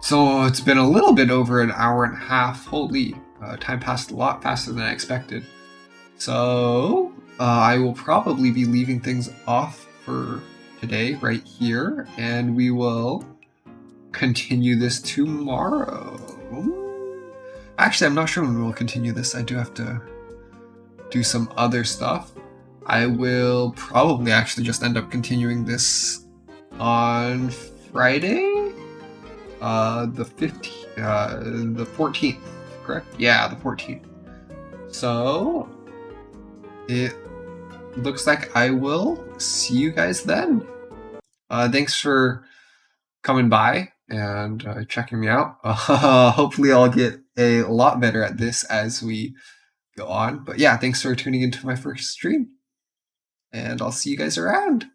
So it's been a little bit over an hour and a half. Holy, time passed a lot faster than I expected. So I will probably be leaving things off for today right here, and we will continue this tomorrow. Actually, I'm not sure when we'll continue this. I do have to do some other stuff. I will probably actually just end up continuing this on Friday, the 14th, correct? Yeah, the 14th. So it looks like I will see you guys then. Thanks for coming by and checking me out. Hopefully I'll get a lot better at this as we go on. But yeah, thanks for tuning into my first stream. And I'll see you guys around.